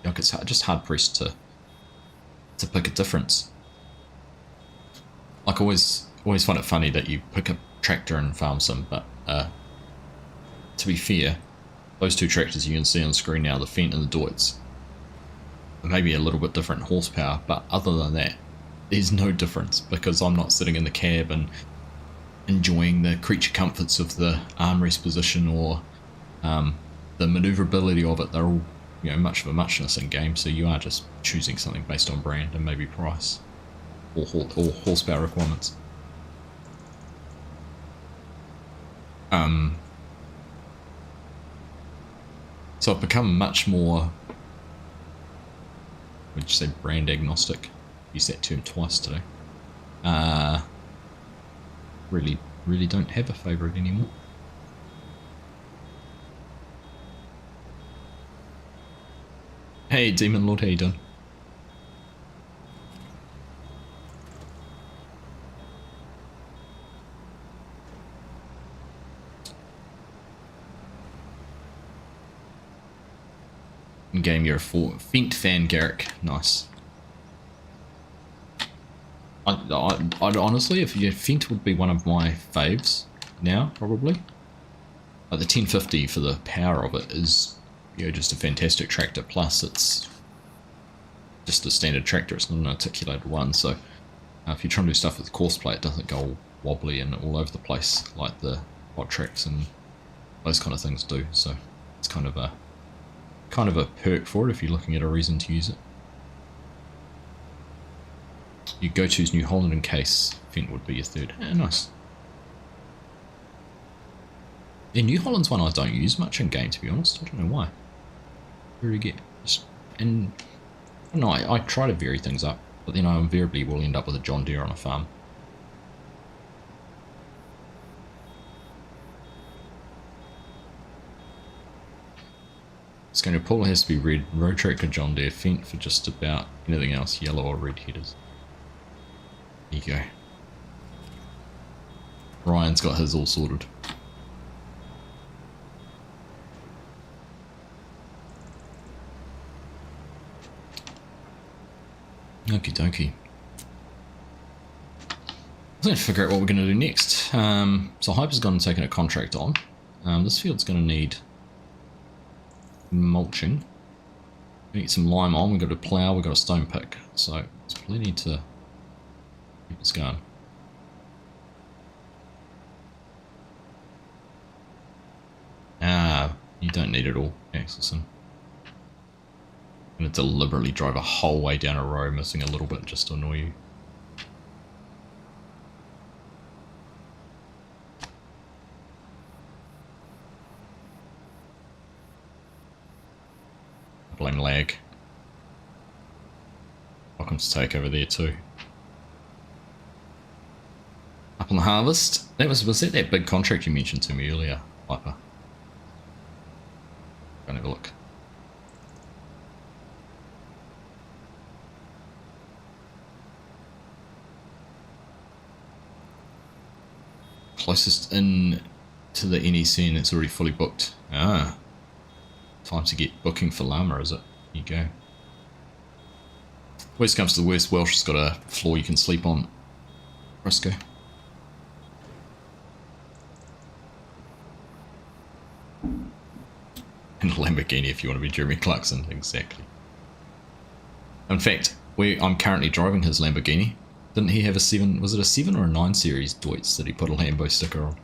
It's just hard pressed to pick a difference. Like, always find it funny that you pick a tractor and farm sim, but to be fair, those two tractors you can see on the screen now, the Fent and the Deutz, maybe a little bit different horsepower, but other than that, there's no difference, because I'm not sitting in the cab and enjoying the creature comforts of the armrest position or the manoeuvrability of it. They're all much of a muchness in game, so you are just choosing something based on brand and maybe price. Or horsepower requirements. So I've become much more, would you say, brand agnostic? Used that term twice today. Really don't have a favourite anymore. Hey Demon Lord, how you doing? In game, you're a Fent fan, Garrick. Nice. I'd honestly, if Fent would be one of my faves now, probably. Like the 1050 for the power of it is you know, just a fantastic tractor. Plus, it's just a standard tractor. It's not an articulated one. So if you're trying to do stuff with course play, it doesn't go all wobbly and all over the place like the hot tracks and those kind of things do. So it's kind of a perk for it if you're looking at a reason to use it. You go choose New Holland in case Fent would be your third. Nice. Yeah, New Holland's one I don't use much in game, to be honest. I don't know why. Where do you get? And I don't know, I try to vary things up, but then I invariably will end up with a John Deere on a farm. It's going to pull has to be red, road tractor John Deere, Fent for just about anything else, yellow or red headers. There you go. Ryan's got his all sorted. Okie dokie. I'm going to figure out what we're going to do next. So Hyper's gone and taken a contract on. This field's going to need mulching. We need some lime on. We've got a plough. We've got a stone pick. So there's plenty to keep us going. You don't need it all, Axelson. I'm going to deliberately drive a whole way down a row, missing a little bit just to annoy you. Blame lag. Welcome to take over there too. Up on the harvest. Was that big contract you mentioned to me earlier, Piper? Go and have a look. Closest in to the NEC and it's already fully booked. Ah. Time to get booking for llama, is it? Here you go. Worst comes to the worst, Welsh has got a floor you can sleep on. Briscoe. And a Lamborghini if you want to be Jeremy Clarkson, exactly. In fact, I'm currently driving his Lamborghini. Didn't he have a 7, was it a 7 or a 9 series Deutz that he put a Lambo sticker on?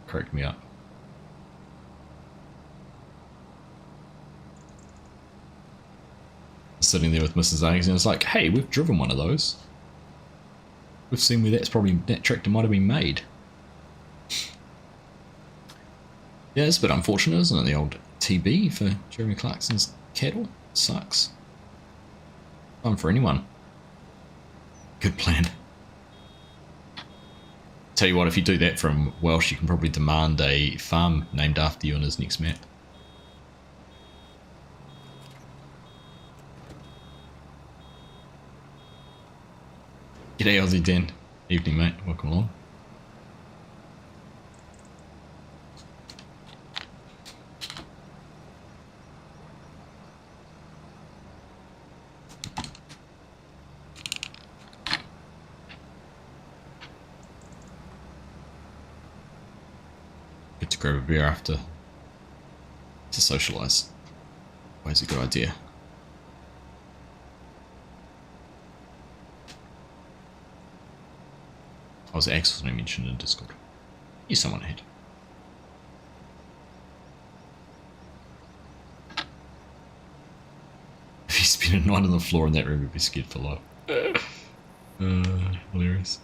Cracked me up. Sitting there with Mrs. Agnes and it's like, hey, we've driven one of those. We've seen where that tractor might have been made. Yeah, it's a bit unfortunate, isn't it? The old TB for Jeremy Clarkson's cattle. Sucks. Fun for anyone. Good plan. Tell you what, if you do that from Welsh, you can probably demand a farm named after you on his next map. G'day Aussie Dan. Evening mate, welcome along. Good to grab a beer after to socialise. Always a good idea. I was Axel's name mentioned in Discord. He's someone ahead. If you spent a night on the floor in that room, you'd be scared for life. Hilarious.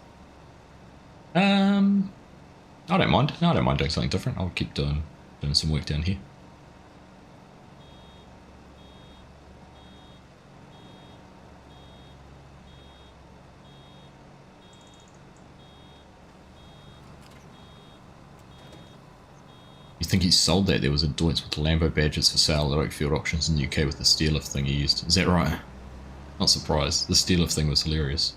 I don't mind. No, I don't mind doing something different. I'll keep doing some work down here. You think he sold that? There was a Deutz with the Lambo badges for sale at Oakfield Auctions in the UK with the steer lift thing he used. Is that right? Not surprised. The steer lift thing was hilarious.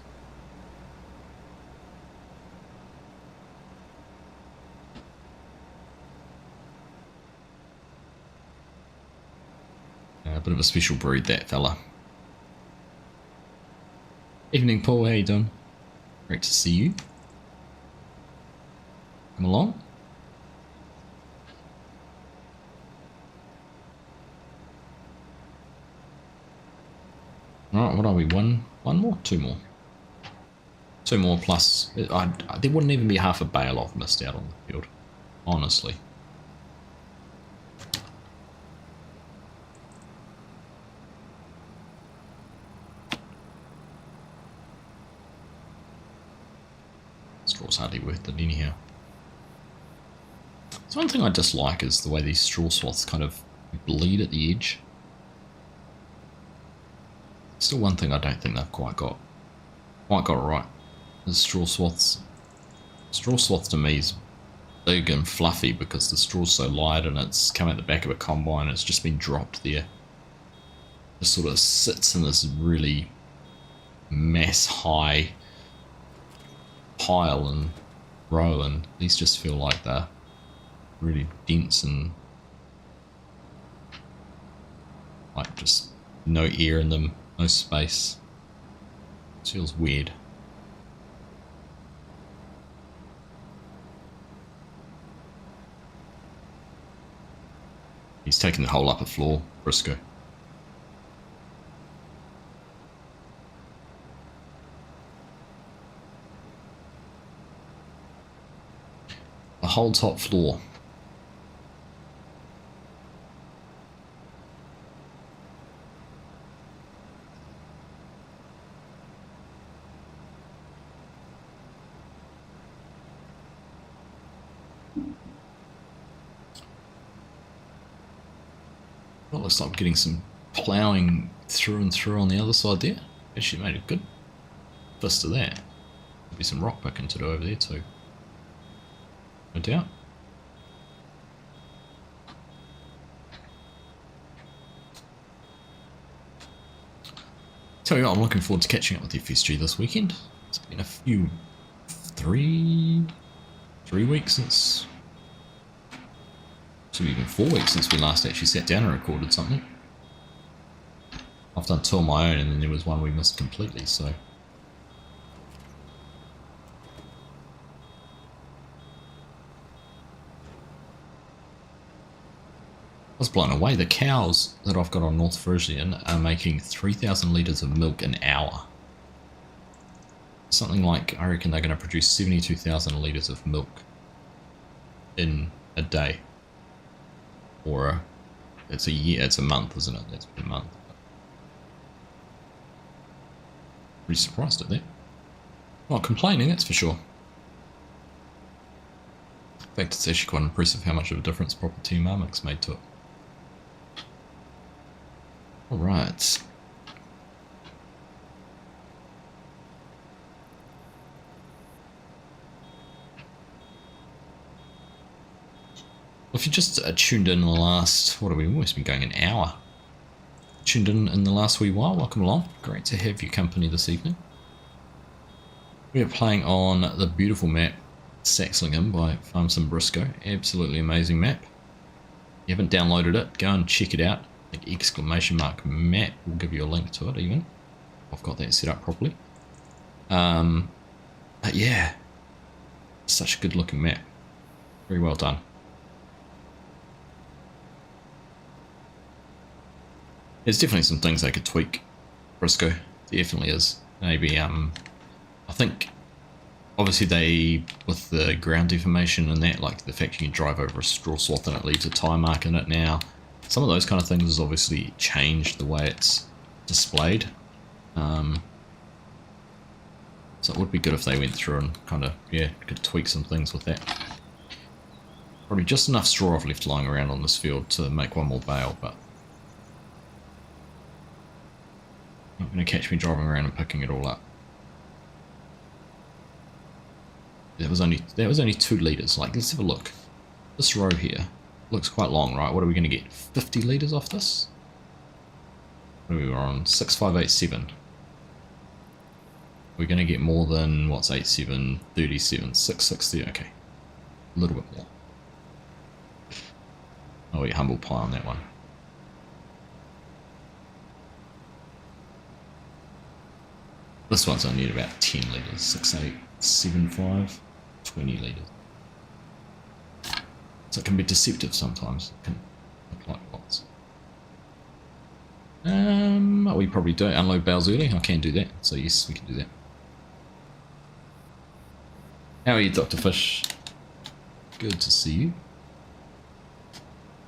A bit of a special breed, that fella. Evening, Paul. How you doing? Great to see you. Come along. Alright, what are we? One more? Two more. Two more plus... there wouldn't even be half a bale I've missed out on the field. Honestly. Straw's hardly worth it anyhow. So one thing I dislike is the way these straw swaths kind of bleed at the edge. Still one thing I don't think they've quite got right. Is straw swaths. Straw swath to me is big and fluffy because the straw's so light and it's come out the back of a combine. It's just been dropped there. Just sort of sits in this really mass high pile and row, and these just feel like they're really dense and like just no air in them, no space. It feels weird. He's taking the whole upper floor, Briscoe. The whole top floor. Well, looks like we're getting some ploughing through and through on the other side there. Actually made a good fist of that. There'll be some rock picking to do over there too. No doubt. Tell you what, I'm looking forward to catching up with the FSG this weekend. It's been a few, three weeks since, so even 4 weeks since we last actually sat down and recorded something. I've done two on my own and then there was one we missed completely, so. I was blown away. The cows that I've got on North Frisian are making 3,000 litres of milk an hour. Something like, I reckon they're going to produce 72,000 litres of milk in a day. Or it's a year, it's a month, isn't it? That's a month. Pretty surprised at that. Not complaining, that's for sure. In fact, it's actually quite impressive how much of a difference proper team marmix made to it. Alright. Well, if you just tuned in the last, what have we almost been going an hour? Tuned in the last wee while, welcome along. Great to have your company this evening. We are playing on the beautiful map Saxlingham by Farmson Briscoe. Absolutely amazing map. If you haven't downloaded it, go and check it out. I think !map will give you a link to it even. I've got that set up properly. But yeah, such a good looking map. Very well done. There's definitely some things they could tweak, Briscoe. Definitely is. Maybe, I think, obviously they, with the ground deformation and that, like the fact you can drive over a straw swath and it leaves a tyre mark in it now, some of those kind of things has obviously changed the way it's displayed. So it would be good if they went through and kind of, yeah, could tweak some things with that. Probably just enough straw I've left lying around on this field to make one more bale, but not going to catch me driving around and picking it all up. That was only 2 litres. Like, let's have a look. This row here looks quite long, right? What are we going to get? 50 litres off this? We were on 6587. We're going to get more than, what's 87, 37, 660, okay. A little bit more. Oh, wait, humble pie on that one. This one's only at about 10 litres, 6875, 20 litres. So it can be deceptive sometimes. It can look like lots. Oh, we probably don't unload bales early. I can do that. So yes, we can do that. How are you, Dr. Fish? Good to see you.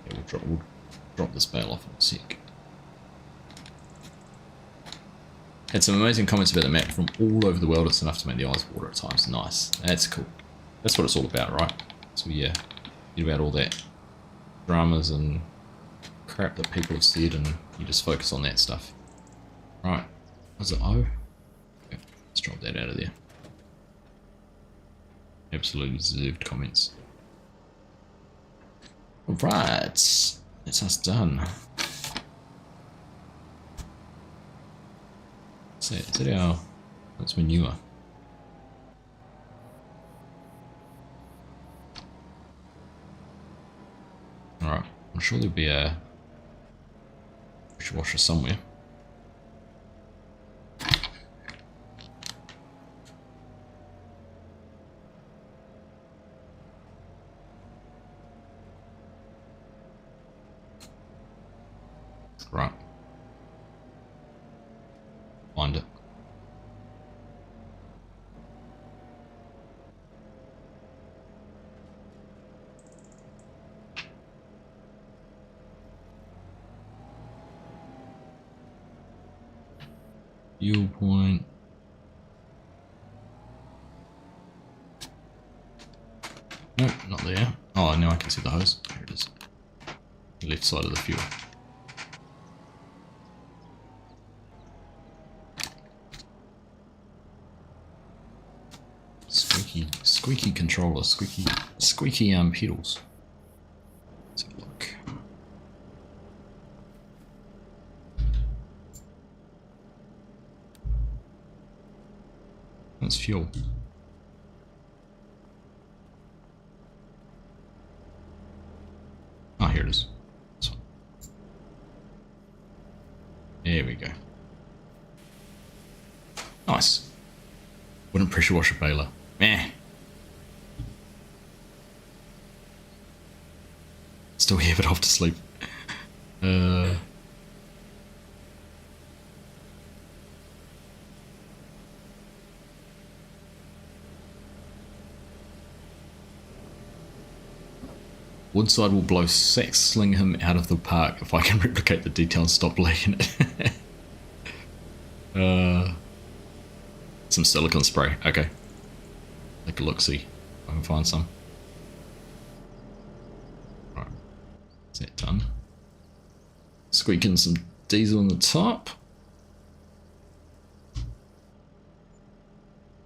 Yeah, we'll drop this bale off in a sec. Had some amazing comments about the map from all over the world. It's enough to make the eyes water at times. Nice. That's cool. That's what it's all about, right? So yeah, forget about all that dramas and crap that people have said, and you just focus on that stuff. Right. Was it O? Okay, let's drop that out of there. Absolutely deserved comments. Alright. That's us done. Is that our... That's manure. Alright. I'm sure there'll be a pressure washer somewhere. Right. Find it. Fuel point. Nope, not there. Oh, now I can see the hose. Here it is. The left side of the fuel. Squeaky controller, squeaky pedals. Let's have a look. That's fuel. Ah, here it is. This one. There we go. Nice. Wooden pressure washer baler. Meh. Still here, but off to sleep. Woodside will blow Saxlingham out of the park if I can replicate the detail and stop leaking it. Some silicone spray. Okay. Take a look-see. I can find some. Right. Is that done? Squeak in some diesel on the top.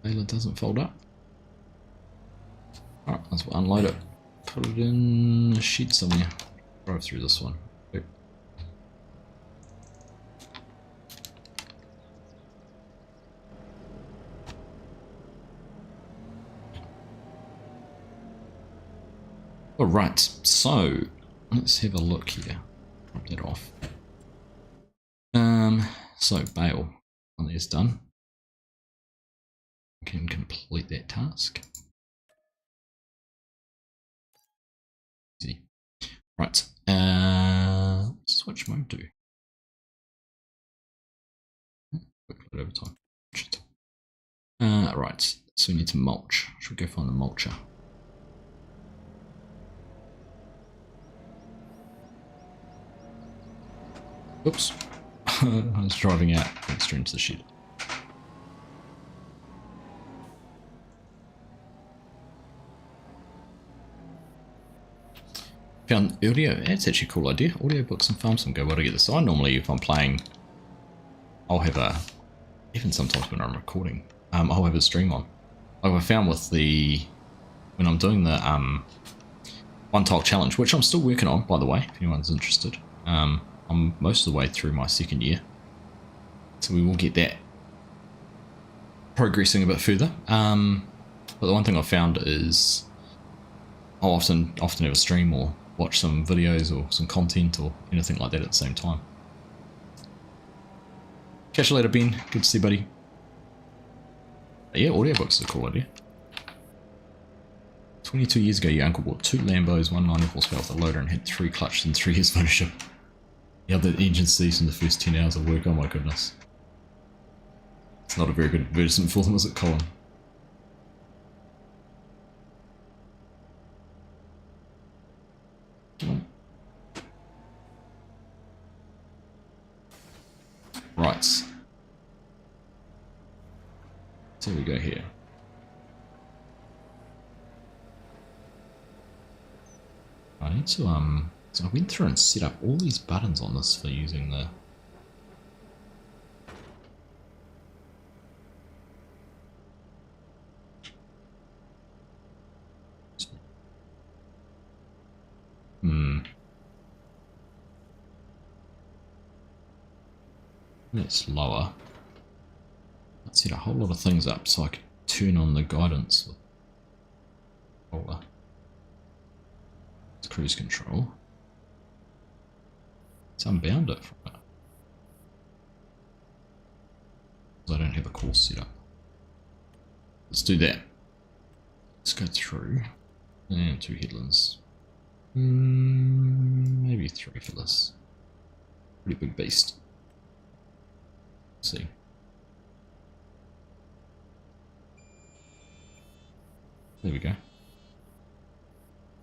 Baler doesn't fold up. Alright, let's unload it. Put it in a shed somewhere. Drive through this one. Yep. Alright, so let's have a look here. Drop that off. So bale. One there's done. We can complete that task. Easy. Right. Switch mode do. Quick load over time. Right. So we need to mulch. Should we go find the mulcher? Oops. I was driving out, went straight into the shed. Found audio. That's actually a cool idea. Audiobooks and farm sim go well together. So I normally, if I'm playing, I'll have a, even sometimes when I'm recording, I'll have a stream on. Like I found with the, when I'm doing the one tile challenge, which I'm still working on, by the way, if anyone's interested. I'm most of the way through my second year, so we will get that progressing a bit further. But the one thing I've found is I'll often have a stream or watch some videos or some content or anything like that at the same time. Catch you later, Ben. Good to see you, buddy. But yeah, audiobooks are a cool idea. 22 years ago, your uncle bought 2 Lambos, 190 horsepower with a loader, and had 3 clutched in 3 years of ownership. Yeah, the engine ceased in the first 10 hours of work. Oh my goodness. It's not a very good advertisement for them, is it, Colin? Right. So we go here. I need to, so I went through and set up all these buttons on this for using the... Let's lower. Let's set a whole lot of things up so I can turn on the guidance with controller. It's cruise control. Let's unbound it from it. Because I don't have a course set up. Let's do that. Let's go through. And 2 headlands. Maybe 3 for this. Pretty big beast. Let's see. There we go.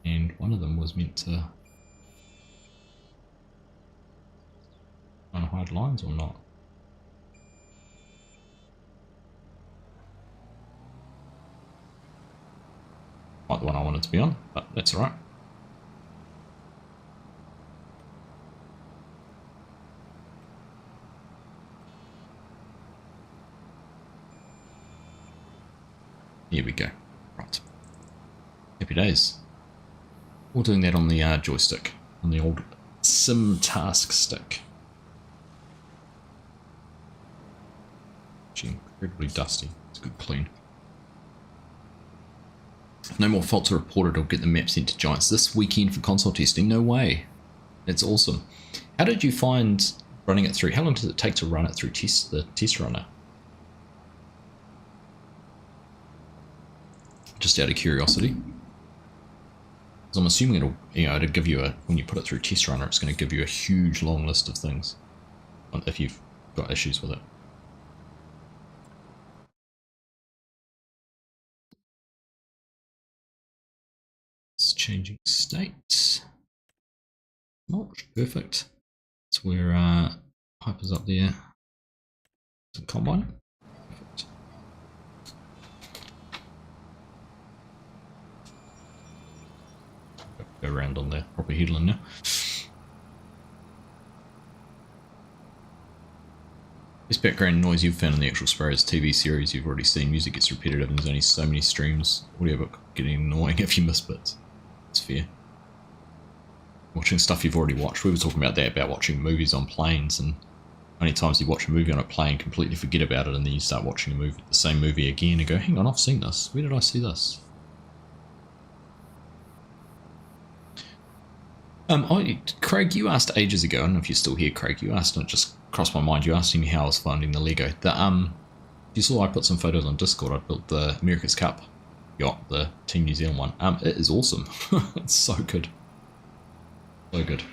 And one of them was meant to hide lines or not. Not the one I wanted to be on, but that's alright. Here we go. Right. Happy days. We're doing that on the joystick, on the old sim task stick. Actually incredibly dusty. It's a good clean. If no more faults are reported, I'll get the map sent to Giants this weekend for console testing. No way. That's awesome. How did you find running it through? How long does it take to run it through the test runner? Just out of curiosity. Because I'm assuming it'll give you when you put it through test runner, it's going to give you a huge long list of things if you've got issues with it. It's changing state. Mulch, perfect. That's where Hyper's up there. Is it combine? Perfect. Go around on the proper headland now. This background noise you've found in the actual Sparrows TV series you've already seen. Music gets repetitive and there's only so many streams. Audiobook getting annoying if you miss bits. It's fair. Watching stuff you've already watched. We were talking about that, about watching movies on planes, and many times you watch a movie on a plane, completely forget about it, and then you start watching the same movie again and go, hang on, I've seen this. Where did I see this? Craig, you asked ages ago, I don't know if you're still here, Craig, you asked, and it just crossed my mind, you asked me how I was finding the Lego. You saw I put some photos on Discord. I built the America's Cup yacht, the Team New Zealand one. It is awesome. It's so good. So good.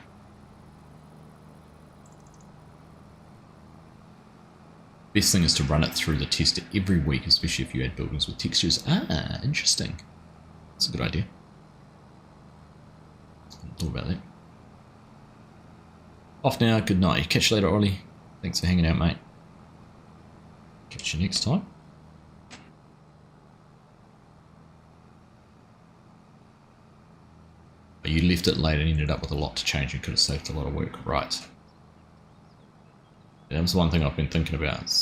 Best thing is to run it through the tester every week, especially if you add buildings with textures. Ah, interesting. That's a good idea. Thought about that. Off now, good night. Catch you later, Ollie. Thanks for hanging out, mate. Catch you next time. But you left it late and ended up with a lot to change and could have saved a lot of work. Right. Yeah, that's one thing I've been thinking about.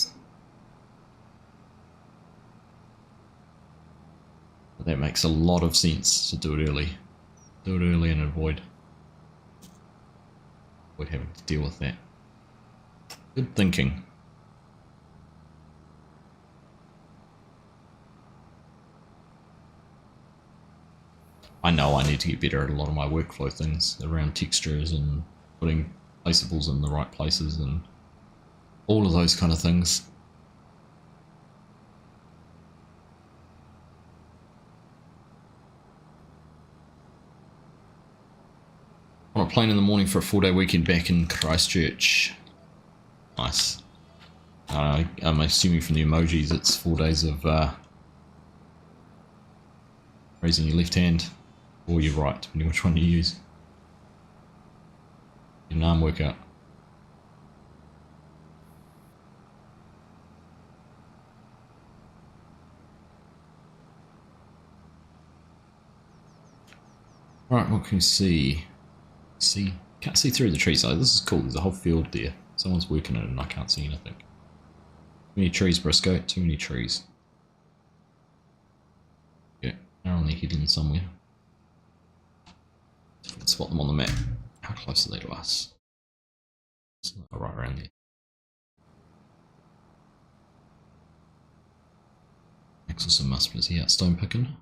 That makes a lot of sense to do it early. Do it early and avoid having to deal with that. Good thinking. I know I need to get better at a lot of my workflow things around textures and putting placeables in the right places and all of those kind of things. I want to plane in the morning for a 4-day weekend back in Christchurch. Nice. I'm assuming from the emojis it's 4 days of raising your left hand or your right, depending which one you use. An arm workout. Right, what can you see? Can't see through the trees. Oh, this is cool. There's a whole field there. Someone's working it and I can't see anything. Too many trees, Briscoe. Too many trees. Yeah, they're on their headland somewhere. Let's spot them on the map. How close are they to us? It's not right around there. Axels and Muspers here, stone picking.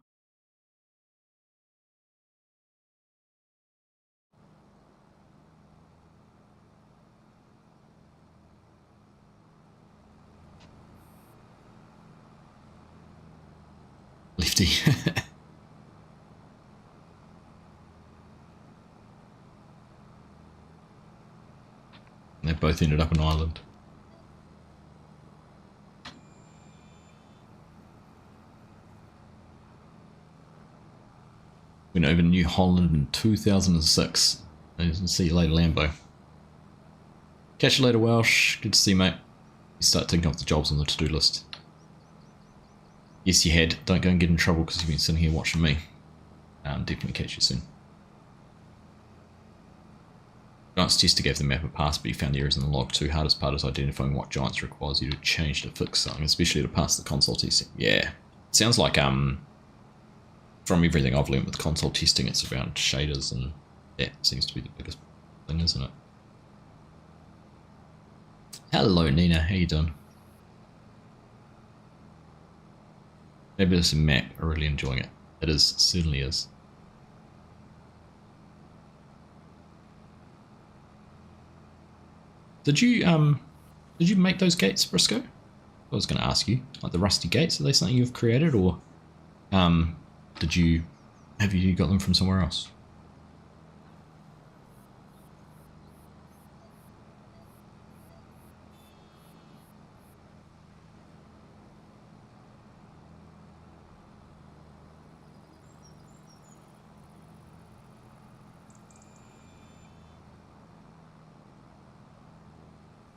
Lefty. They both ended up in Ireland. Went over New Holland in 2006. See you later, Lambo. Catch you later, Welsh. Good to see you, mate. You start ticking off the jobs on the to-do list. Yes, you had. Don't go and get in trouble because you've been sitting here watching me. Definitely catch you soon. Giants tester gave the map a pass, but he found errors in the log too. Hardest part is identifying what giants requires you to change to fix something, especially to pass the console testing. Yeah, it sounds like from everything I've learned with console testing, it's around shaders, and that seems to be the biggest thing, isn't it? Hello, Nina. How you doing? Maybe this map. I'm really enjoying it. It is, certainly is. Did you make those gates, Briscoe? I was going to ask you, like the rusty gates. Are they something you've created, or have you got them from somewhere else?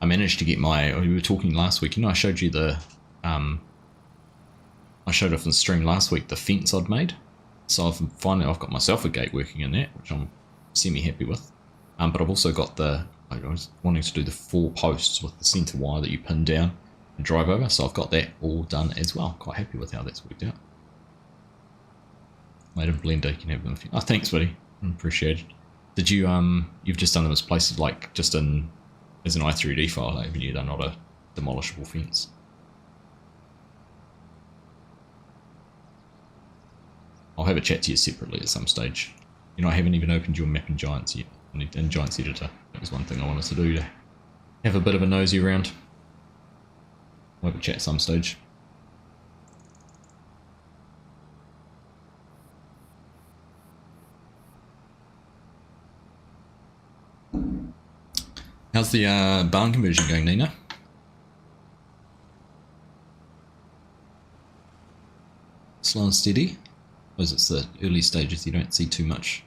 I managed to get we were talking last week, I showed you I showed off in the stream last week the fence I'd made. So I've got myself a gate working in that, which I'm semi-happy with. But I've also got I was wanting to do the 4 posts with the centre wire that you pin down and drive over, so I've got that all done as well. Quite happy with how that's worked out. Made in Blender, you can have them. Oh, thanks, buddy. Appreciate it. Did you, you've just done them as places like just as an i3D file, haven't you? They're not a demolishable fence. I'll have a chat to you separately at some stage. I haven't even opened your map in Giants yet, in Giants Editor. That was one thing I wanted to do, to have a bit of a nosy around. I'll have a chat at some stage. How's the barn conversion going, Nina? Slow and steady? I suppose it's the early stages, you don't see too much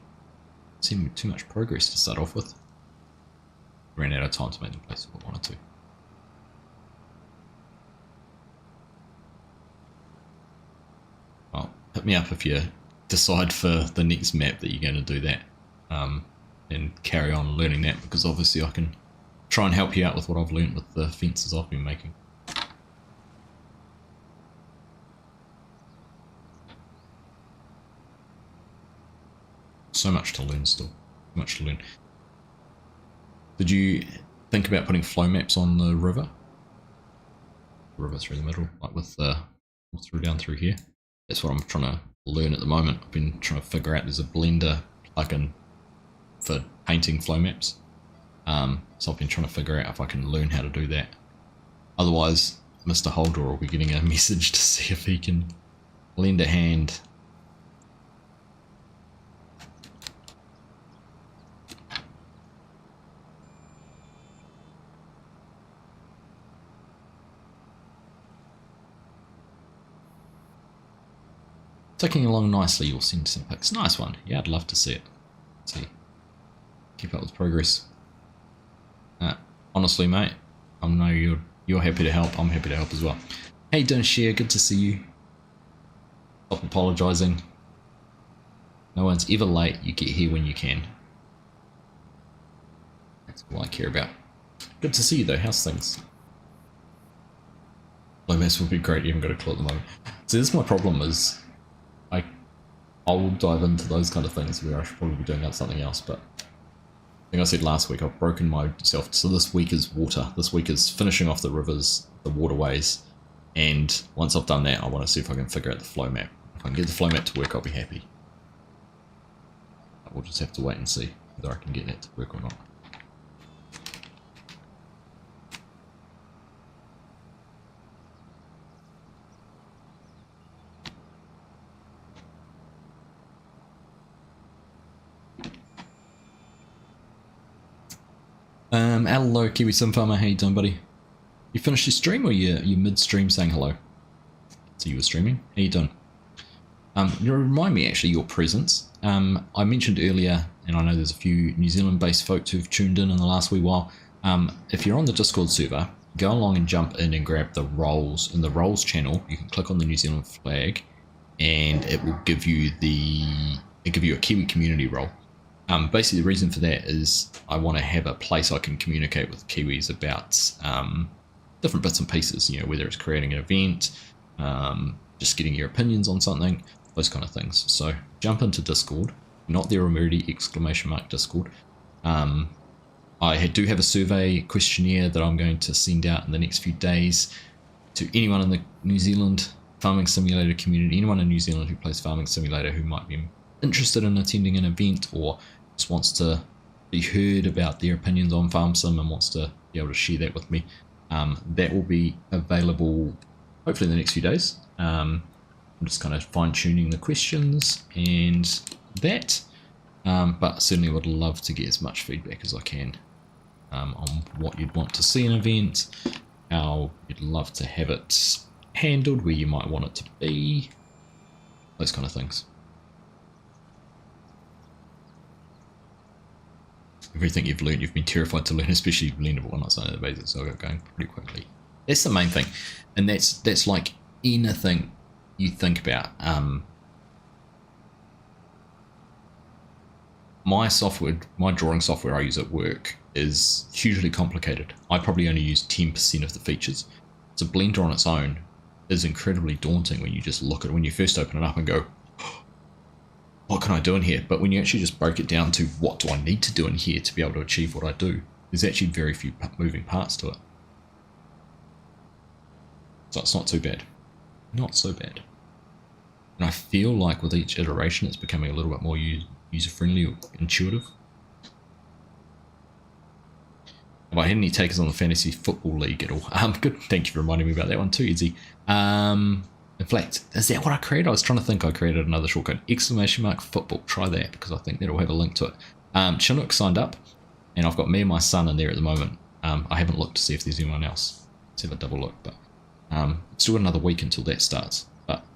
progress to start off with. Ran out of time to make them place what I wanted to. Well, hit me up if you decide for the next map that you're going to do that, and carry on learning that, because obviously I can try and help you out with what I've learned with the fences I've been making. So much to learn still. Much to learn. Did you think about putting flow maps on the river? The river through the middle, like with down through here? That's what I'm trying to learn at the moment. I've been trying to figure out, there's a Blender plugin for painting flow maps. So I've been trying to figure out if I can learn how to do that. Otherwise, Mr. Holder will be getting a message to see if he can lend a hand. ticking along nicely. You'll send some pics. Nice one. Yeah, I'd love to see it. See, keep up with progress. Honestly, mate, I know you're happy to help. I'm happy to help as well. Hey, don't share. Good to see you. Stop apologising. No one's ever late. You get here when you can. That's all I care about. Good to see you though. How's things? Lomas would be great. You haven't got a clue at the moment. So this is my problem is I'll dive into those kind of things where I should probably be doing something else, but I think I said last week I've broken myself. So this week is water. This week is finishing off the rivers, the waterways, and once I've done that I want to see if I can figure out the flow map. If I can get the flow map to work, I'll be happy. We'll just have to wait and see whether I can get that to work or not. Hello, Kiwi Sim Farmer. How you doing, buddy? You finished your stream or you mid-stream saying hello? So you were streaming? How you doing? You remind me actually your presence. I mentioned earlier, and I know there's a few New Zealand-based folks who've tuned in the last wee while. If you're on the Discord server, go along and jump in and grab the roles. In the roles channel, you can click on the New Zealand flag, and it will give you a Kiwi community role. Basically, the reason for that is I want to have a place I can communicate with Kiwis about different bits and pieces, you know, whether it's creating an event, just getting your opinions on something, those kind of things. So jump into Discord, not there already, !Discord. I do have a survey questionnaire that I'm going to send out in the next few days to anyone in the New Zealand Farming Simulator community, anyone in New Zealand who plays Farming Simulator who might be interested in attending an event or just wants to be heard about their opinions on Farm Sim and wants to be able to share that with me. That will be available hopefully in the next few days. I'm just kind of fine-tuning the questions and that, but certainly would love to get as much feedback as I can on what you'd want to see in an event, how you'd love to have it handled, where you might want it to be, those kind of things. Everything you've learned, you've been terrified to learn, especially you've learned about not the basics, so I'll get going pretty quickly. That's the main thing, and that's like anything you think about. My software, my drawing software I use at work is hugely complicated. I probably only use 10% of the features. So Blender on its own is incredibly daunting when you just look at it, when you first open it up and go, what can I do in here? But when you actually just break it down to what do I need to do in here to be able to achieve what I do, there's actually very few moving parts to it. So it's not too bad. Not so bad. And I feel like with each iteration it's becoming a little bit more user-friendly or intuitive. Have I had any takers on the Fantasy Football League at all? Good, thank you for reminding me about that one too, Izzy. In fact, is that what I created? I was trying to think I created another shortcode. !Football. Try that because I think that'll have a link to it. Chinook signed up, and I've got me and my son in there at the moment. I haven't looked to see if there's anyone else. Let's have a double look, but still got another week until that starts. But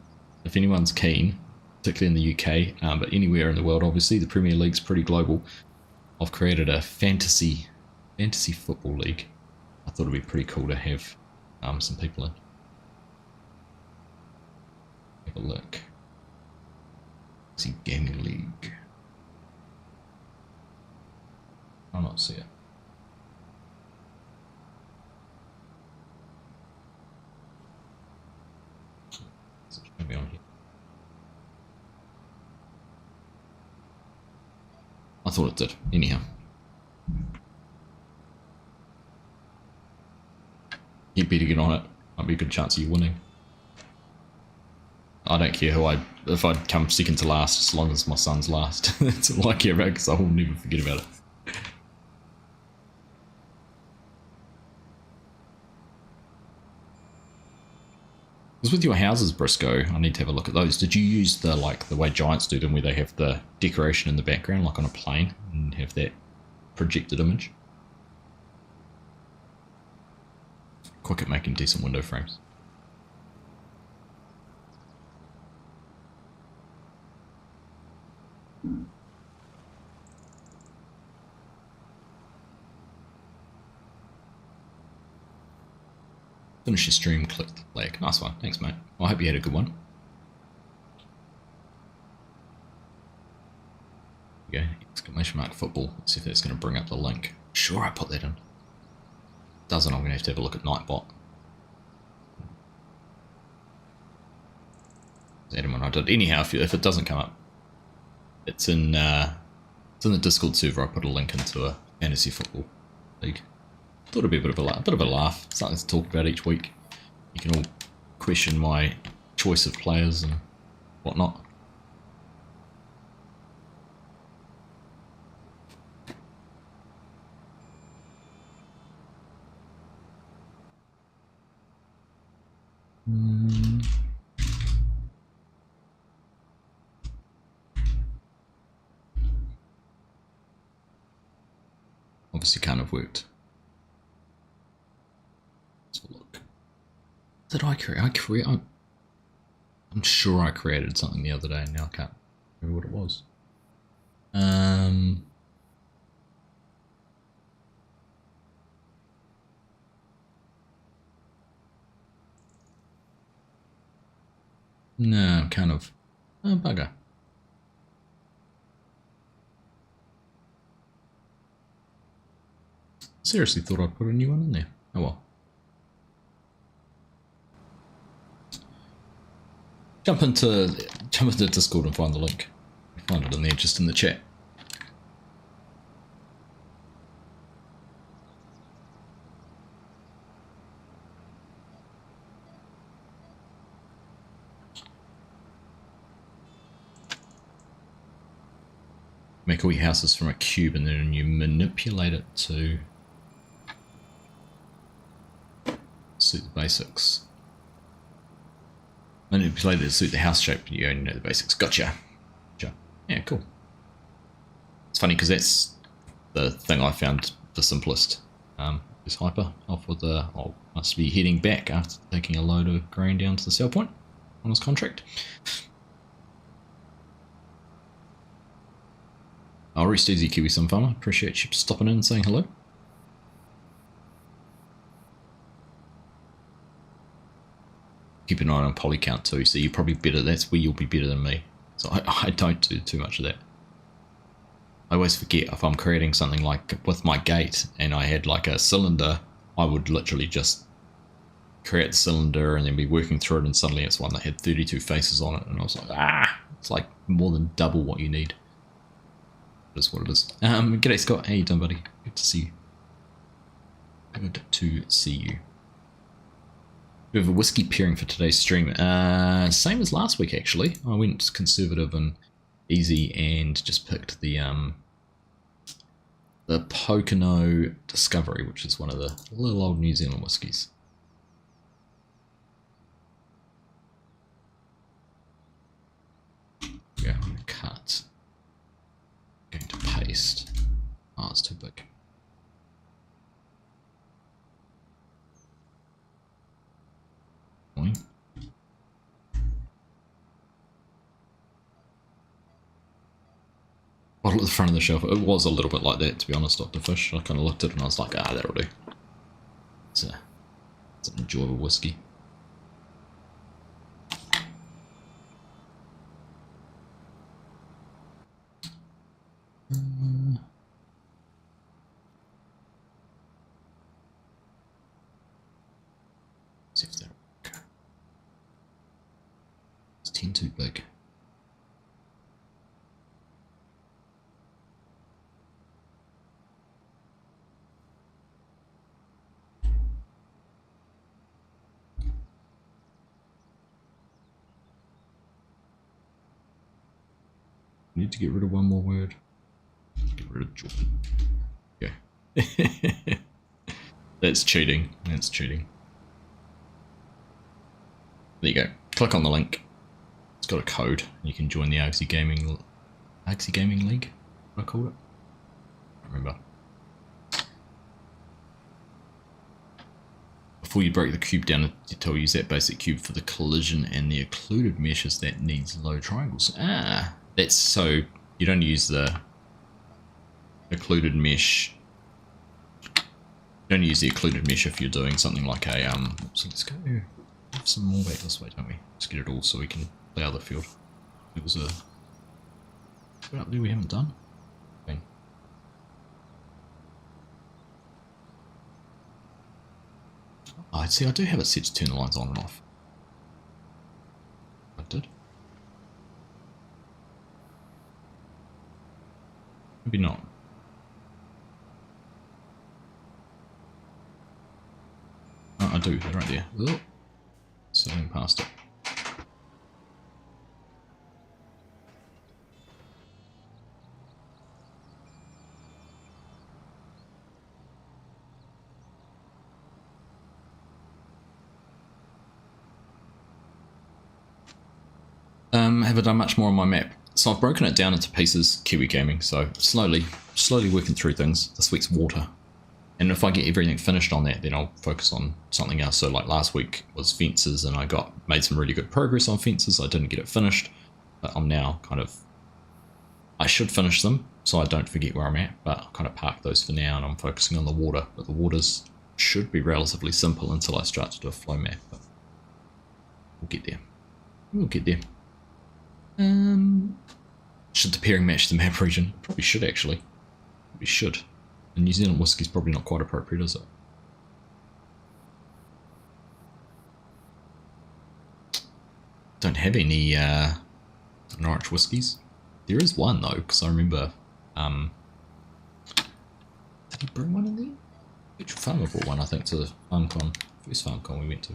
if anyone's keen, particularly in the UK, but anywhere in the world, obviously the Premier League's pretty global. I've created a fantasy football league. I thought it'd be pretty cool to have some people in. Have a look. See gaming league. I'll not see it. It's going to be on here. I thought it did. Anyhow. You'd better get on it. Might be a good chance of you winning. I don't care if I come second to last, as long as my son's last. That's all I care about, because I will never forget about it. Because with your houses, Briscoe, I need to have a look at those. Did you use the way Giants do them, where they have the decoration in the background, like on a plane, and have that projected image? Quick at making decent window frames. Finish your stream, click the flag. Nice one. Thanks, mate. Well, I hope you had a good one. There you go. Exclamation mark football. Let's see if that's going to bring up the link. Sure, I put that in. Doesn't, I'm going to have a look at Nightbot. That one I did. Anyhow, if it doesn't come up, it's in the Discord server. I put a link into a fantasy football league. Thought it'd be a bit of a laugh. Something to talk about each week. You can all question my choice of players and whatnot. Obviously kind of worked. Let's have a look. Did I create? I'm sure I created something the other day and now I can't remember what it was. No, kind of. Oh, bugger. Seriously thought I'd put a new one in there. Oh well. Jump into Discord and find the link. Find it in there, just in the chat. Make all your houses from a cube and then you manipulate it to suit the basics. Manipulate it to suit the house shape, you only know the basics. Gotcha. Yeah, cool. It's funny because that's the thing I found the simplest. Is Hyper off with the, must be heading back after taking a load of grain down to the sell point on his contract. Oh, rest easy, Kiwi Sun Farmer. Appreciate you stopping in and saying hello. Keep an eye on poly count too, so you're probably better. That's where you'll be better than me. So I don't do too much of that. I always forget if I'm creating something like with my gate and I had like a cylinder, I would literally just create the cylinder and then be working through it and suddenly it's one that had 32 faces on it and I was like, it's like more than double what you need. It is what it is. G'day Scott, how you doing, buddy? Good to see you. Good to see you. We have a whiskey pairing for today's stream. Same as last week actually. I went conservative and easy and just picked the Pocono Discovery, which is one of the little old New Zealand whiskies. Yeah, I'm going to cut. I'm going to paste. Oh, it's too big. Bottle at the front of the shelf. It was a little bit like that, to be honest, Dr. Fish. I kind of looked at it and I was like, that'll do. It's an enjoyable whiskey. See if that'll work. It's 10 too big. Need to get rid of one more word. Get rid of Jordan. Yeah. That's cheating. That's cheating. There you go. Click on the link. It's got a code. You can join the Argsy Gaming League. What I called it. I don't remember. Before you break the cube down, you tell use that basic cube for the collision and the occluded meshes that needs low triangles. That's so you don't use the occluded mesh You only use the occluded mesh if you're doing something like a so let's go have some more back this way, don't we? Let's get it all so we can plough the field. There was a what up there we haven't done. Bang. Oh, see, I do have it set to turn the lines on and off. I did. Maybe not. Oh, I do, they're right there. Oh, sailing past it. Have I done much more on my map? So I've broken it down into pieces, Kiwi Gaming, so slowly working through things. This week's water. And if I get everything finished on that, then I'll focus on something else. So like last week was fences, and I made some really good progress on fences. I didn't get it finished, but I'm now I should finish them so I don't forget where I'm at, but I'll kind of park those for now and I'm focusing on the water. But the waters should be relatively simple until I start to do a flow map, but we'll get there. We'll get there. Should the pairing match the map region? Probably should actually. We should. And New Zealand whiskey's probably not quite appropriate, is it? Don't have any Norwich whiskies. There is one though, because I remember. Did he bring one in there? Which farmer brought one? I think to the FarmCon, first FarmCon we went to.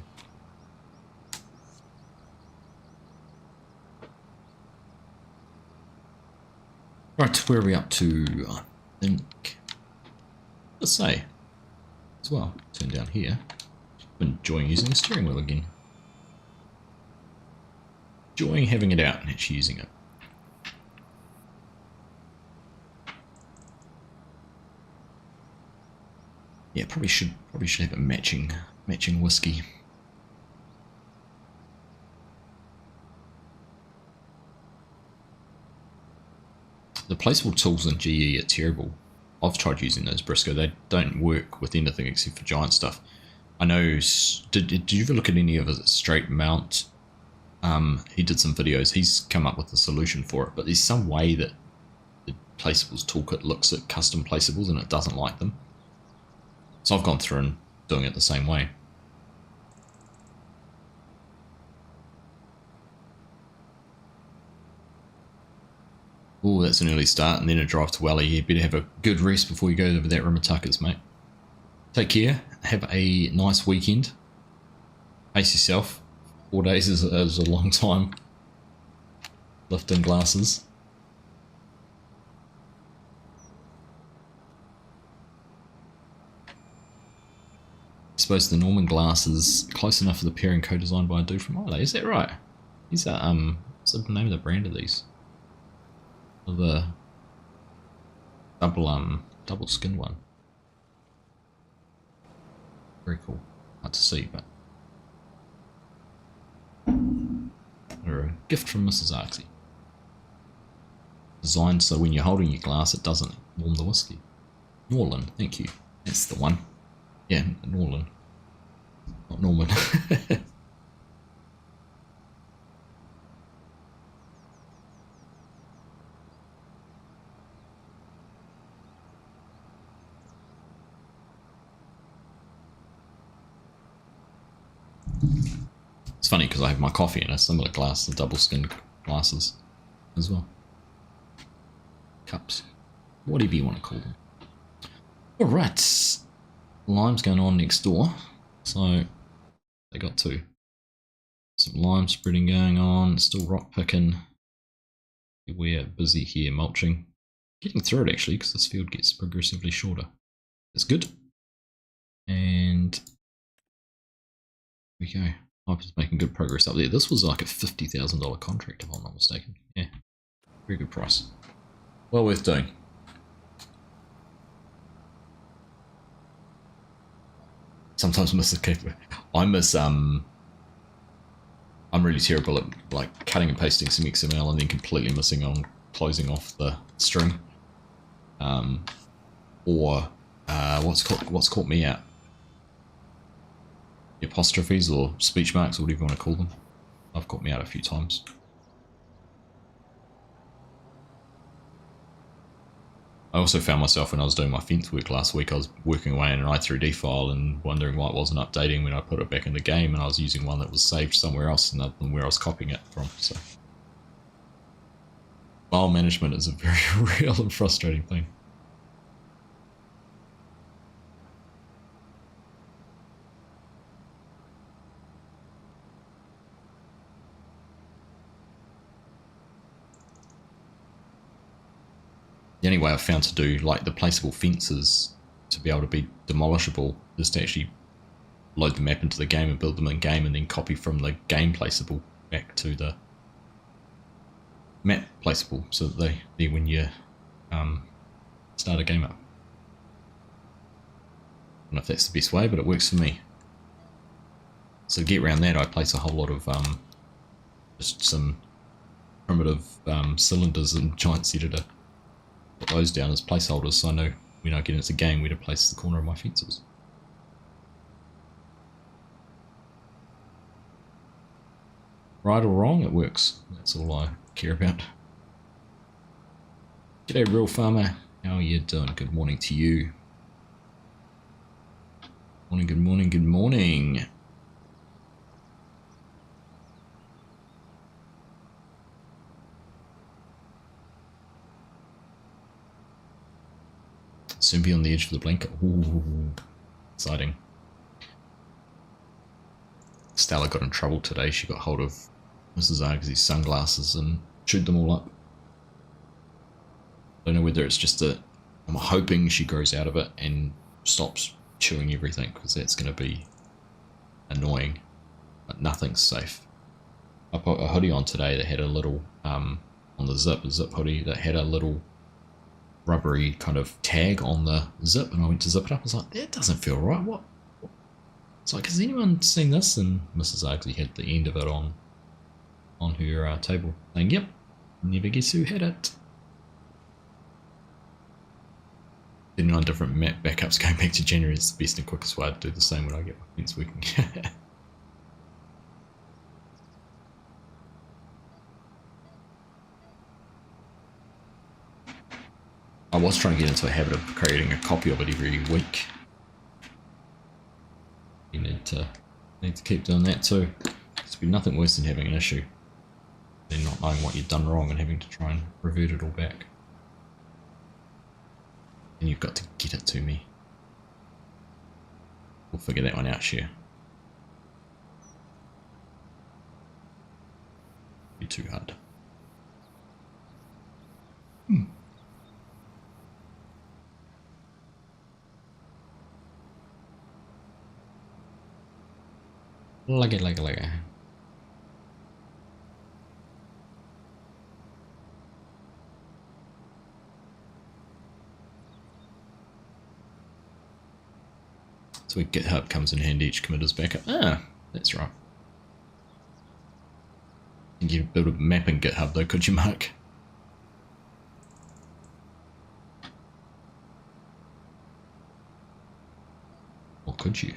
Right, where are we up to? I think. Let's say as well. Turn down here. I'm enjoying using the steering wheel again. Enjoying having it out and actually using it. Yeah, probably should have a matching whiskey. The placeable tools in GE are terrible. I've tried using those Briscoe. They don't work with anything except for giant stuff. I know. Did you ever look at any of his straight mount? He did some videos. He's come up with a solution for it, but there's some way that the placeables toolkit looks at custom placeables and it doesn't like them. So I've gone through and doing it the same way. Oh, that's an early start and then a drive to Wally. You better have a good rest before you go over that Rimatuckers, mate. Take care. Have a nice weekend. Pace yourself. 4 days is a long time. Lifting glasses. I suppose the Norman glass is close enough for the pairing co-designed by a dude from Ireland. Is that right? These are what's the name of the brand of these? The double skin one. Very cool. Hard to see, but a gift from Mrs. Arksy. Designed so when you're holding your glass it doesn't warm the whiskey. Norland, thank you. That's the one. Yeah, Norland. Not Norman. It's funny because I have my coffee in a similar glass, the double skinned glasses as well. Cups. Whatever you want to call them. Alright. Lime's going on next door. So they got two. Some lime spreading going on, still rock picking. We're busy here mulching. Getting through it actually because this field gets progressively shorter. That's good. And here we go. Hyper's making good progress up there. This was like a $50,000 contract if I'm not mistaken. Yeah, very good price. Well worth doing. Sometimes miss the keeper. I'm really terrible at like cutting and pasting some XML and then completely missing on closing off the string. Or what's caught me out apostrophes or speech marks or whatever you want to call them. I've caught me out a few times. I also found myself when I was doing my fence work last week, I was working away in an i3D file and wondering why it wasn't updating when I put it back in the game, and I was using one that was saved somewhere else other than where I was copying it from. So file management is a very real and frustrating thing. The only way I've found to do like the placeable fences to be able to be demolishable is to actually load the map into the game and build them in game and then copy from the game placeable back to the map placeable so that they're when you start a game up. I don't know if that's the best way, but it works for me. So to get around that, I place a whole lot of just some primitive cylinders and giant editor. Put those down as placeholders so I know when I get into the game where to place the corner of my fences. Right or wrong, it works. That's all I care about. G'day, Real Farmer. How are you doing? Good morning to you. Morning, good morning, good morning. Soon be on the edge of the blanket. Ooh, exciting. Stella got in trouble today. She got hold of Mrs. Argus's sunglasses and chewed them all up. I don't know whether it's just that I'm hoping she grows out of it and stops chewing everything, because that's going to be annoying. But nothing's safe. I put a hoodie on today that had a little, on the zip hoodie, that had a little rubbery kind of tag on the zip, and I went to zip it up. I was like, that doesn't feel right. What? It's like, has anyone seen this? And Mrs. Argusley had the end of it on her table, saying, yep, never guess who had it. Then on different map backups going back to January is the best and quickest way to do the same when I get my fence working. I was trying to get into a habit of creating a copy of it every week. You need to keep doing that too. There's be nothing worse than having an issue, then not knowing what you've done wrong and having to try and revert it all back. And you've got to get it to me. We'll figure that one out, Share. Be too hard. Luggy. So GitHub comes in handy, each commit is backup. Ah, that's right. You could build a map in GitHub though, could you, Mark? Or could you?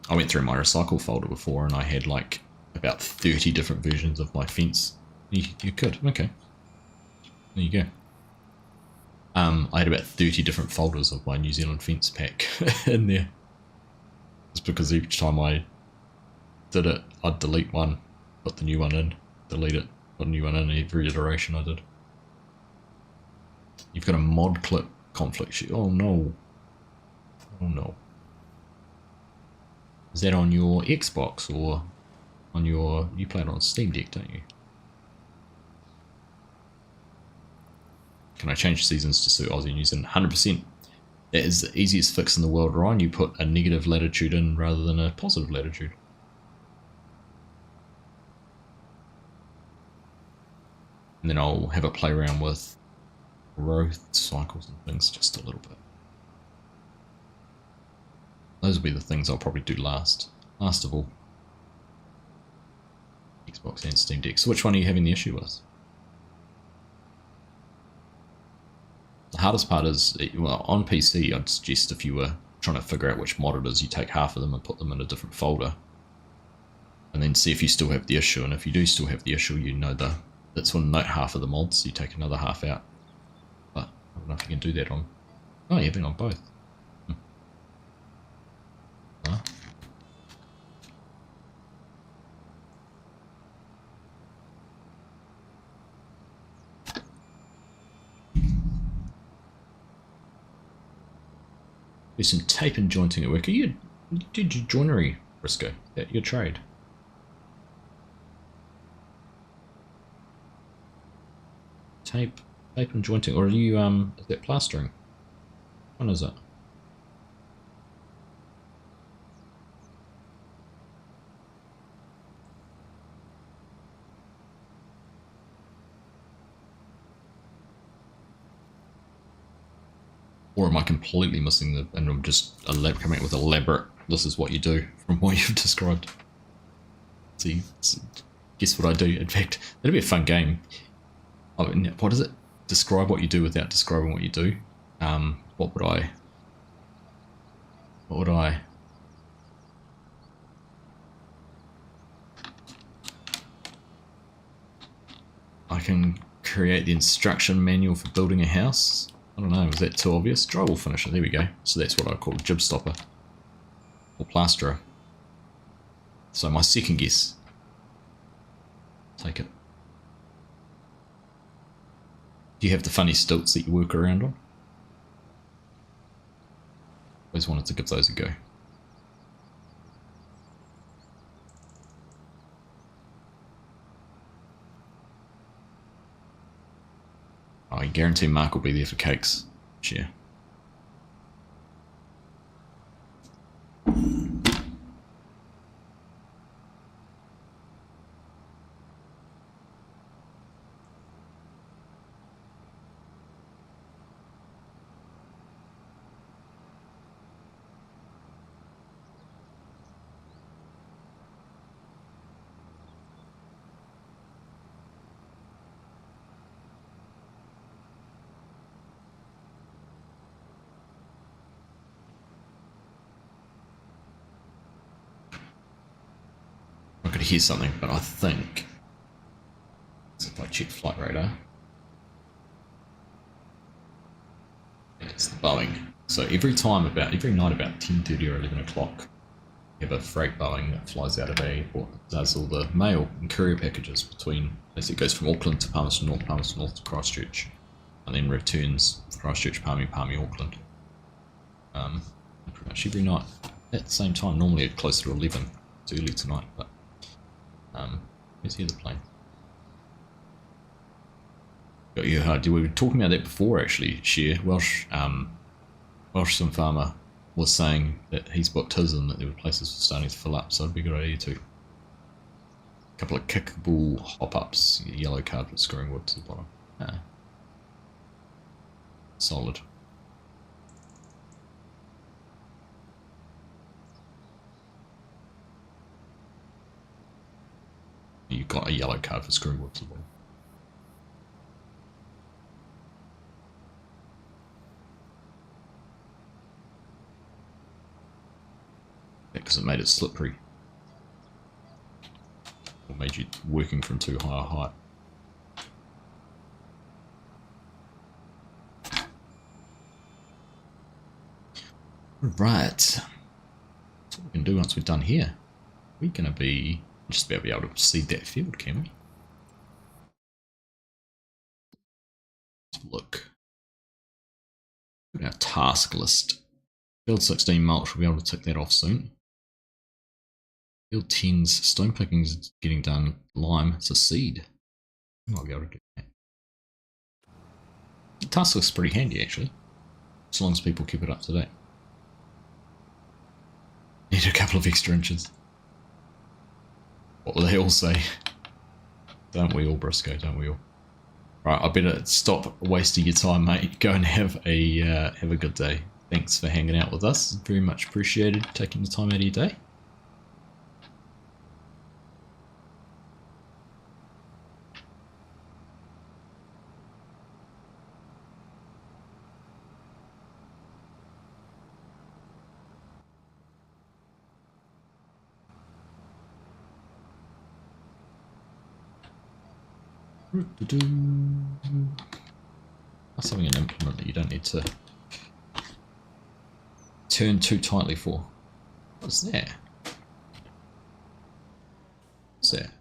I went through my recycle folder before and I had like about 30 different versions of my fence. You could, okay. There you go. I had about 30 different folders of my New Zealand fence pack in there. Just because each time I did it, I'd delete one, put the new one in, delete it, put a new one in every iteration I did. You've got a mod clip conflict sheet. Oh no. Oh no. Is that on your Xbox or on your... You play it on Steam Deck, don't you? Can I change seasons to suit Aussie and New Zealand? 100%. That is the easiest fix in the world, Ryan. You put a negative latitude in rather than a positive latitude. And then I'll have a play around with growth cycles and things just a little bit. Those will be the things I'll probably do last. Last of all. Xbox and Steam Deck. So which one are you having the issue with? The hardest part is, well, on PC, I'd suggest if you were trying to figure out which mod it is, you take half of them and put them in a different folder. And then see if you still have the issue, and if you do still have the issue, you know that's when note half of the mods, you take another half out. But I don't know if you can do that on... Oh, you've been on both. Huh? Do some tape and jointing at work. You did your joinery, Briscoe? Your trade? Tape and jointing, or are you is that plastering? When is it? Or am I completely missing the, and I'm just coming up with elaborate, this is what you do from what you've described. See, guess what I do. In fact, that'd be a fun game. Oh, what is it? Describe what you do without describing what you do. What would I... I can create the instruction manual for building a house. I don't know, was that too obvious? Drywall finisher, there we go. So that's what I call a jib stopper. Or plasterer. So my second guess. Take it. Do you have the funny stilts that you work around on? Always wanted to give those a go. I guarantee Mark will be there for cakes. Share. I could hear something, but I think if I check flight radar, it's the Boeing. So every night about 10:30 or 11 o'clock, you have a freight Boeing that flies out of a airport, does all the mail and courier packages between, as it goes from Auckland to Palmerston North to Christchurch, and then returns Christchurch, Palmy, Auckland. Pretty much every night at the same time. Normally at closer to 11. It's early tonight, but let's hear the plane. Yeah, we were talking about that before actually. Welsh Sim Farmer was saying that he's booked his and that there were places starting to fill up, so it'd be a good idea too. A couple of kickable hop-ups, yellow card with screwing wood to the bottom. Solid. You've got a yellow card for screwing wood to the bottom. Because it made it slippery. Or made you working from too high a height. Right. That's what we can do once we're done here. We're going to be just about be able to seed that field, can we? Let's look. Look at our task list. Field 16 mulch, we'll be able to tick that off soon. Field 10's stone picking is getting done. Lime, it's a seed. I might be able to do that. The task looks pretty handy actually, as long as people keep it up to date. Need a couple of extra inches. What will they all say? Don't we all, Briscoe? Don't we all? Right, I better stop wasting your time, mate. Go and have a good day. Thanks for hanging out with us. Very much appreciated taking the time out of your day. That's having an implement that you don't need to turn too tightly for. What's that? What's that?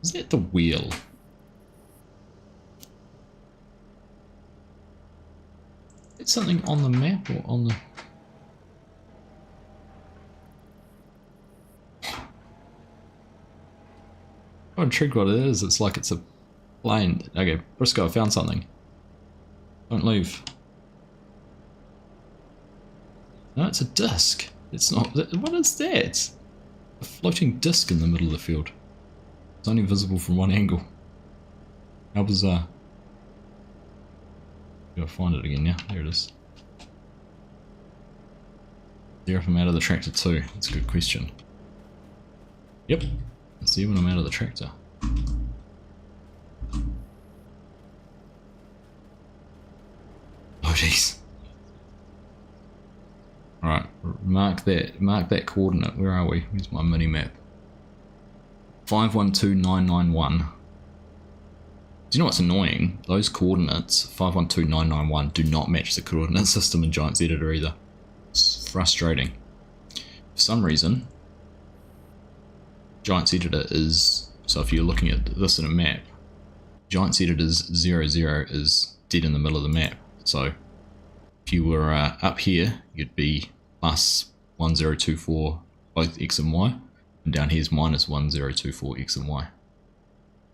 Is that the wheel? It's something on the map or on the... I'm intrigued what it is. It's like it's a plane. Okay, Briscoe, I found something. Don't leave. No, it's a disc. It's not... What is that? A floating disc in the middle of the field. It's only visible from one angle. How bizarre. Gotta find it again now. There it is. There if I'm out of the tractor too. That's a good question. Yep. Let's see when I'm out of the tractor. Oh jeez. Alright, mark that coordinate. Where are we? Here's my mini map. 512991. Do you know what's annoying? Those coordinates, 512991, do not match the coordinate system in Giant's Editor either. It's frustrating. For some reason, Giant's Editor is, so if you're looking at this in a map, Giant's Editor's 00 is dead in the middle of the map. So if you were up here, you'd be plus 1024 both x and y, and down here's minus 1024 x and y.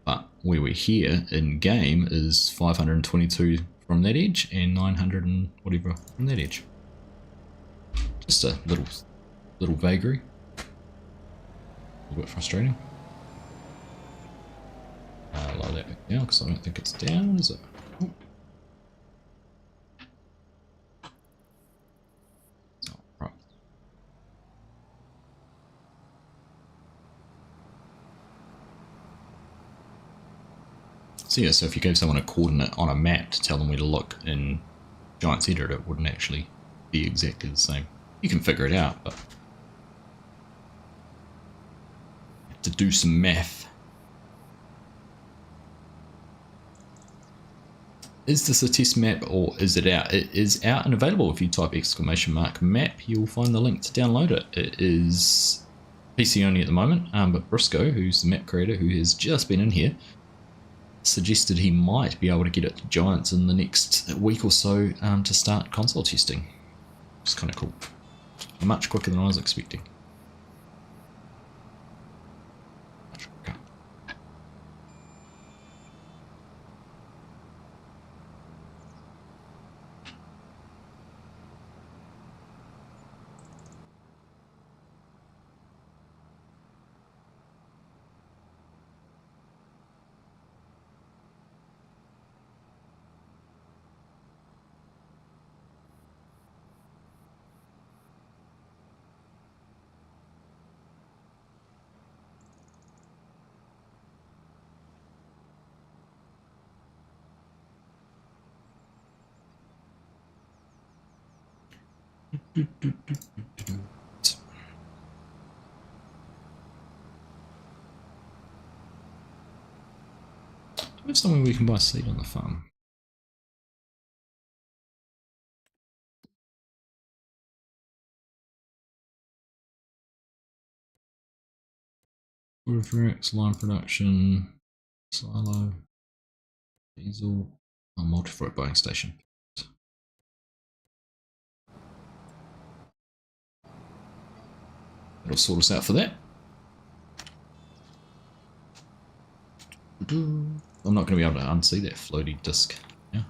But where we're here in game is 522 from that edge and 900 and whatever from that edge. Just a little vagary. A little bit frustrating. Lower that back down because I don't think it's down, is it? Oh. Oh, right. So yeah, so if you gave someone a coordinate on a map to tell them where to look in Giant's Editor, it wouldn't actually be exactly the same. You can figure it out, but you have to do some math. Is this a test map or is it out? It is out and available. If you type !map, you'll find the link to download it. It is PC only at the moment, but Briscoe, who's the map creator, who has just been in here, suggested he might be able to get it to Giants in the next week or so to start console testing. It's kind of cool. Much quicker than I was expecting. Much quicker. Do we have somewhere we can buy seed on the farm? Rex, line production, silo, diesel, multi-fruit buying station. That'll sort us out for that. I'm not going to be able to unsee that floaty disc. Yeah.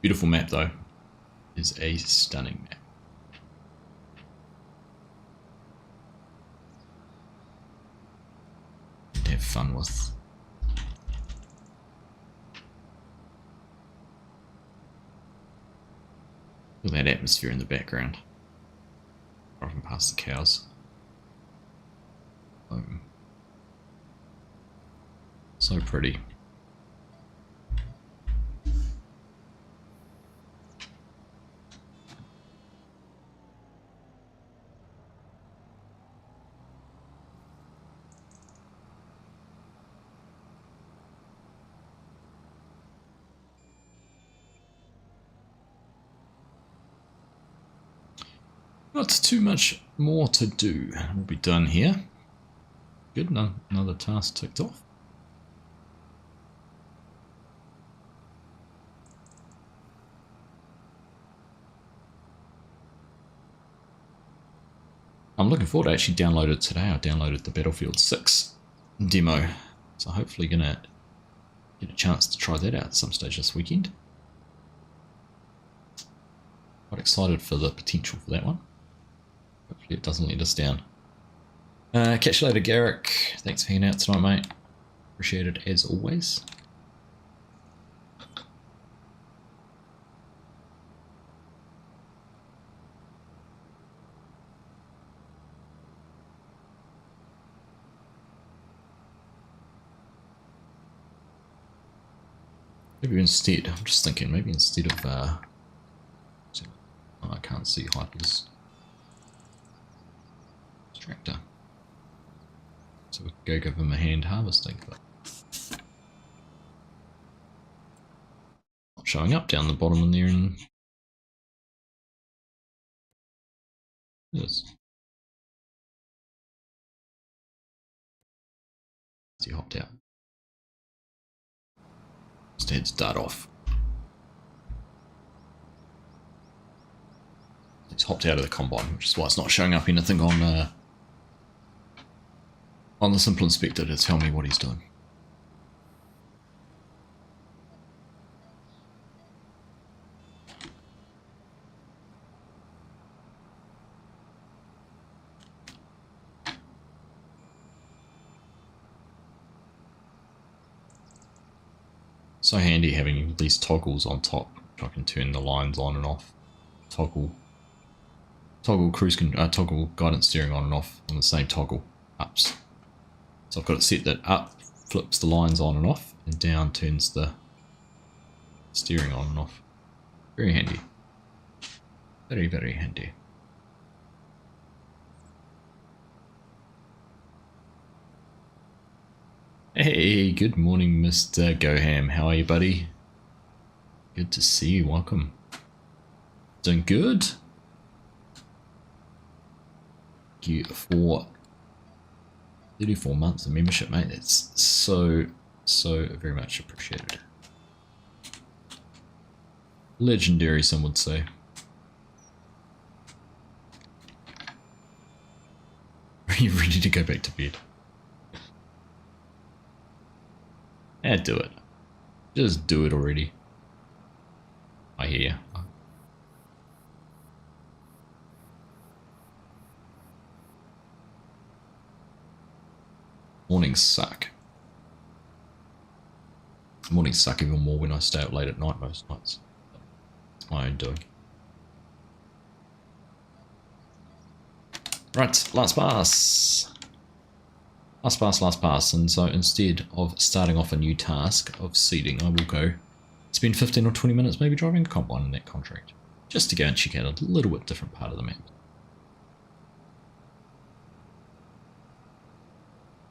Beautiful map though. Is a stunning map. Have fun with. Feel that atmosphere in the background. Driving past the cows. Boom. So pretty. Not too much more to do. We'll be done here. Good, another task ticked off. I'm looking forward to actually download it today. I downloaded the Battlefield 6 demo, so hopefully gonna get a chance to try that out at some stage this weekend. Quite excited for the potential for that one. Hopefully it doesn't let us down. Catch you later, Garrick. Thanks for hanging out tonight, mate. Appreciate it as always. Maybe instead, I'm just thinking, maybe instead of, oh, I can't see Hyper's extractor. So we can go give him a hand harvesting. But not showing up down the bottom in there and yes. He hopped out. Instead, start off. He's hopped out of the combine, which is why it's not showing up anything on the simple inspector to tell me what he's doing. So handy having these toggles on top, which I can turn the lines on and off. Toggle toggle guidance steering on and off on the same toggle ups. So I've got it set that up flips the lines on and off, and down turns the steering on and off. Very handy. Very, very handy. Hey, good morning, Mr. Goham. How are you, buddy? Good to see you. Welcome. Doing good? Thank you for 34 months of membership, mate. It's so very much appreciated. Legendary, some would say. Are you ready to go back to bed? Yeah, do it. Just do it already. I hear you. Mornings suck. Mornings suck even more when I stay up late at night most nights. It's my own doing. Right, last pass. Last pass, and so instead of starting off a new task of seeding, I will go spend 15 or 20 minutes maybe driving a combine in that contract, just to go and check out a little bit different part of the map.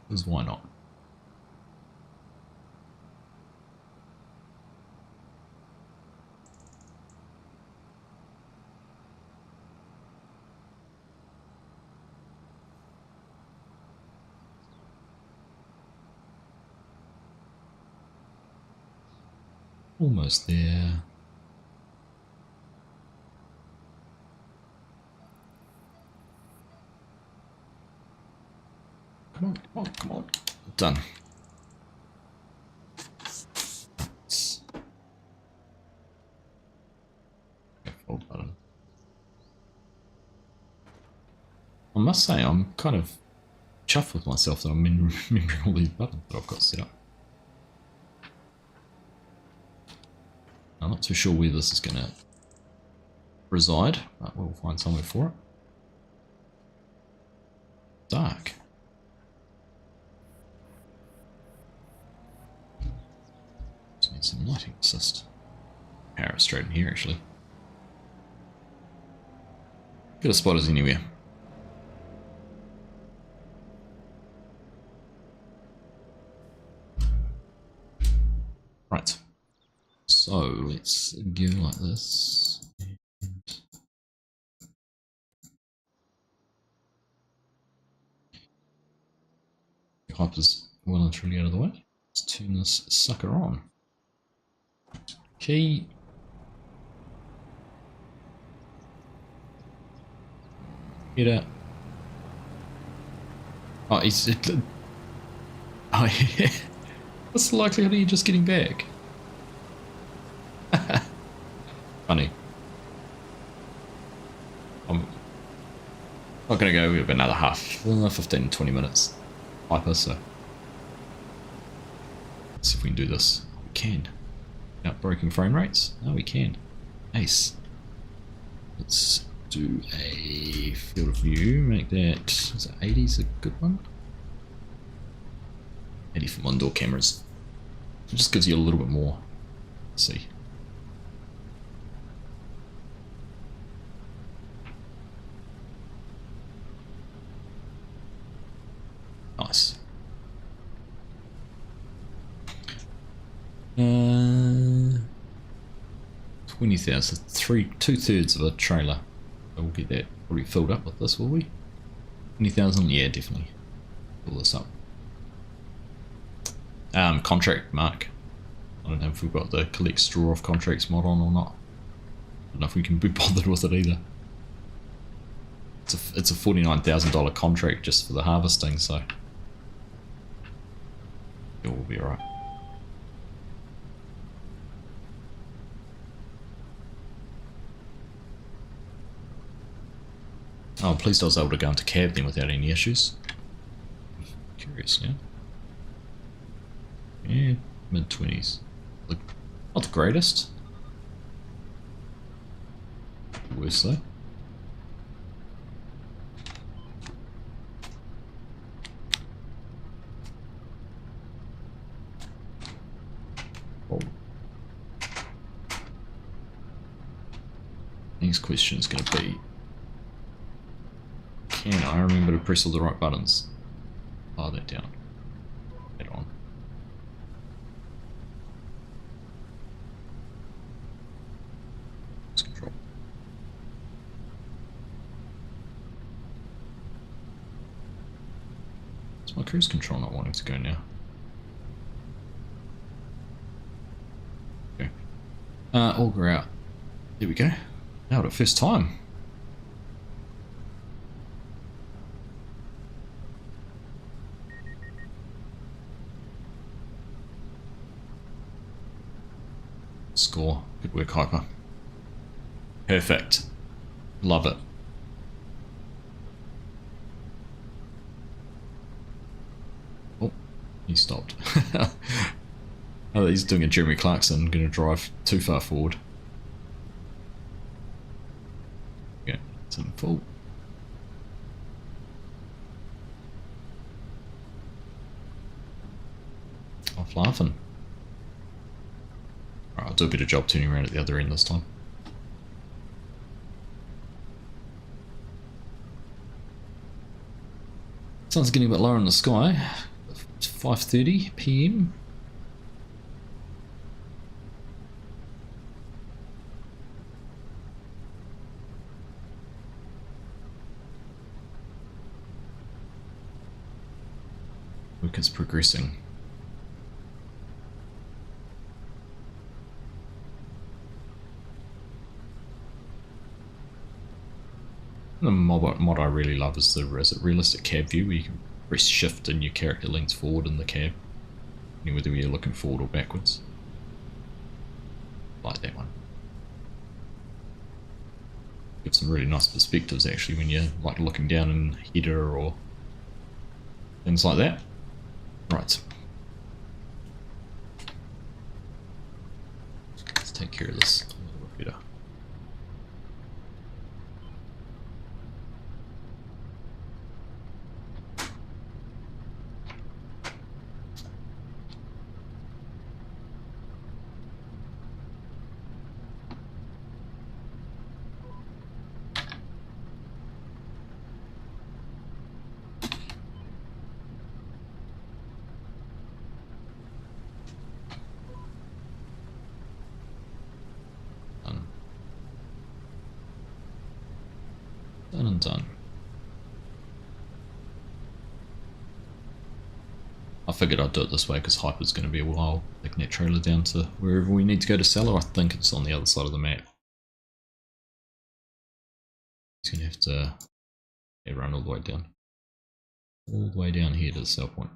Because why not? Almost there. Come on, come on, come on. Done. Fold button. I must say, I'm kind of chuffed with myself that I'm remembering all these buttons that I've got set up. I'm not too sure where this is going to reside, but we'll find somewhere for it. Dark. some lighting assist. Power it straight in here actually. Could have spotters anywhere. Right. So let's go like this. The hyper's well and truly out of the way. Let's turn this sucker on. Key. Get out. Oh, he's... Oh, yeah. What's the likelihood of you just getting back? Funny. I'm not going to go with another 15 20 minutes hyper, so let's see if we can do this. We can. Without breaking frame rates? No, we can. Ace. Let's do a field of view, make that, is it 80 is a good one? 80 from indoor cameras. It just gives you a little bit more. Let's see. Nice. 20,000, 2/3 of a trailer. So we'll get that probably filled up with this, will we? 20,000, yeah, definitely. Fill this up. Contract mark. I don't know if we've got the collect straw off contracts mod on or not. I don't know if we can be bothered with it either. It's a $49,000 contract just for the harvesting, so it will be alright. Oh, please I was able to go into cab then without any issues. Curious, yeah. Yeah, mid-20s. Not the greatest. Worse though. Oh. Next question is going to be, can I remember to press all the right buttons? Fire that down. Head on. Cruise control. Is my cruise control not wanting to go now? Okay. Auger out. There we go. Now the first time. Score. Good work, Hyper. Perfect. Love it. Oh, he stopped. Oh, he's doing a Jeremy Clarkson, going to drive too far forward. Yeah, it's in full. Off laughing. Alright, I'll do a bit of job tuning around at the other end this time. Sun's getting a bit lower in the sky. It's 5:30 PM. Work is progressing. The mod I really love is the realistic cab view, where you can press shift and your character leans forward in the cab, whether you're looking forward or backwards. Like that one. Gives some really nice perspectives actually when you're like looking down in header or things like that. Right. Let's take care of this a little bit better. done. I figured I'd do it this way because Hyper's going to be a while. Taking that trailer down to wherever we need to go to sell her. I think it's on the other side of the map. He's going to have to run all the way down. All the way down here to the sell point.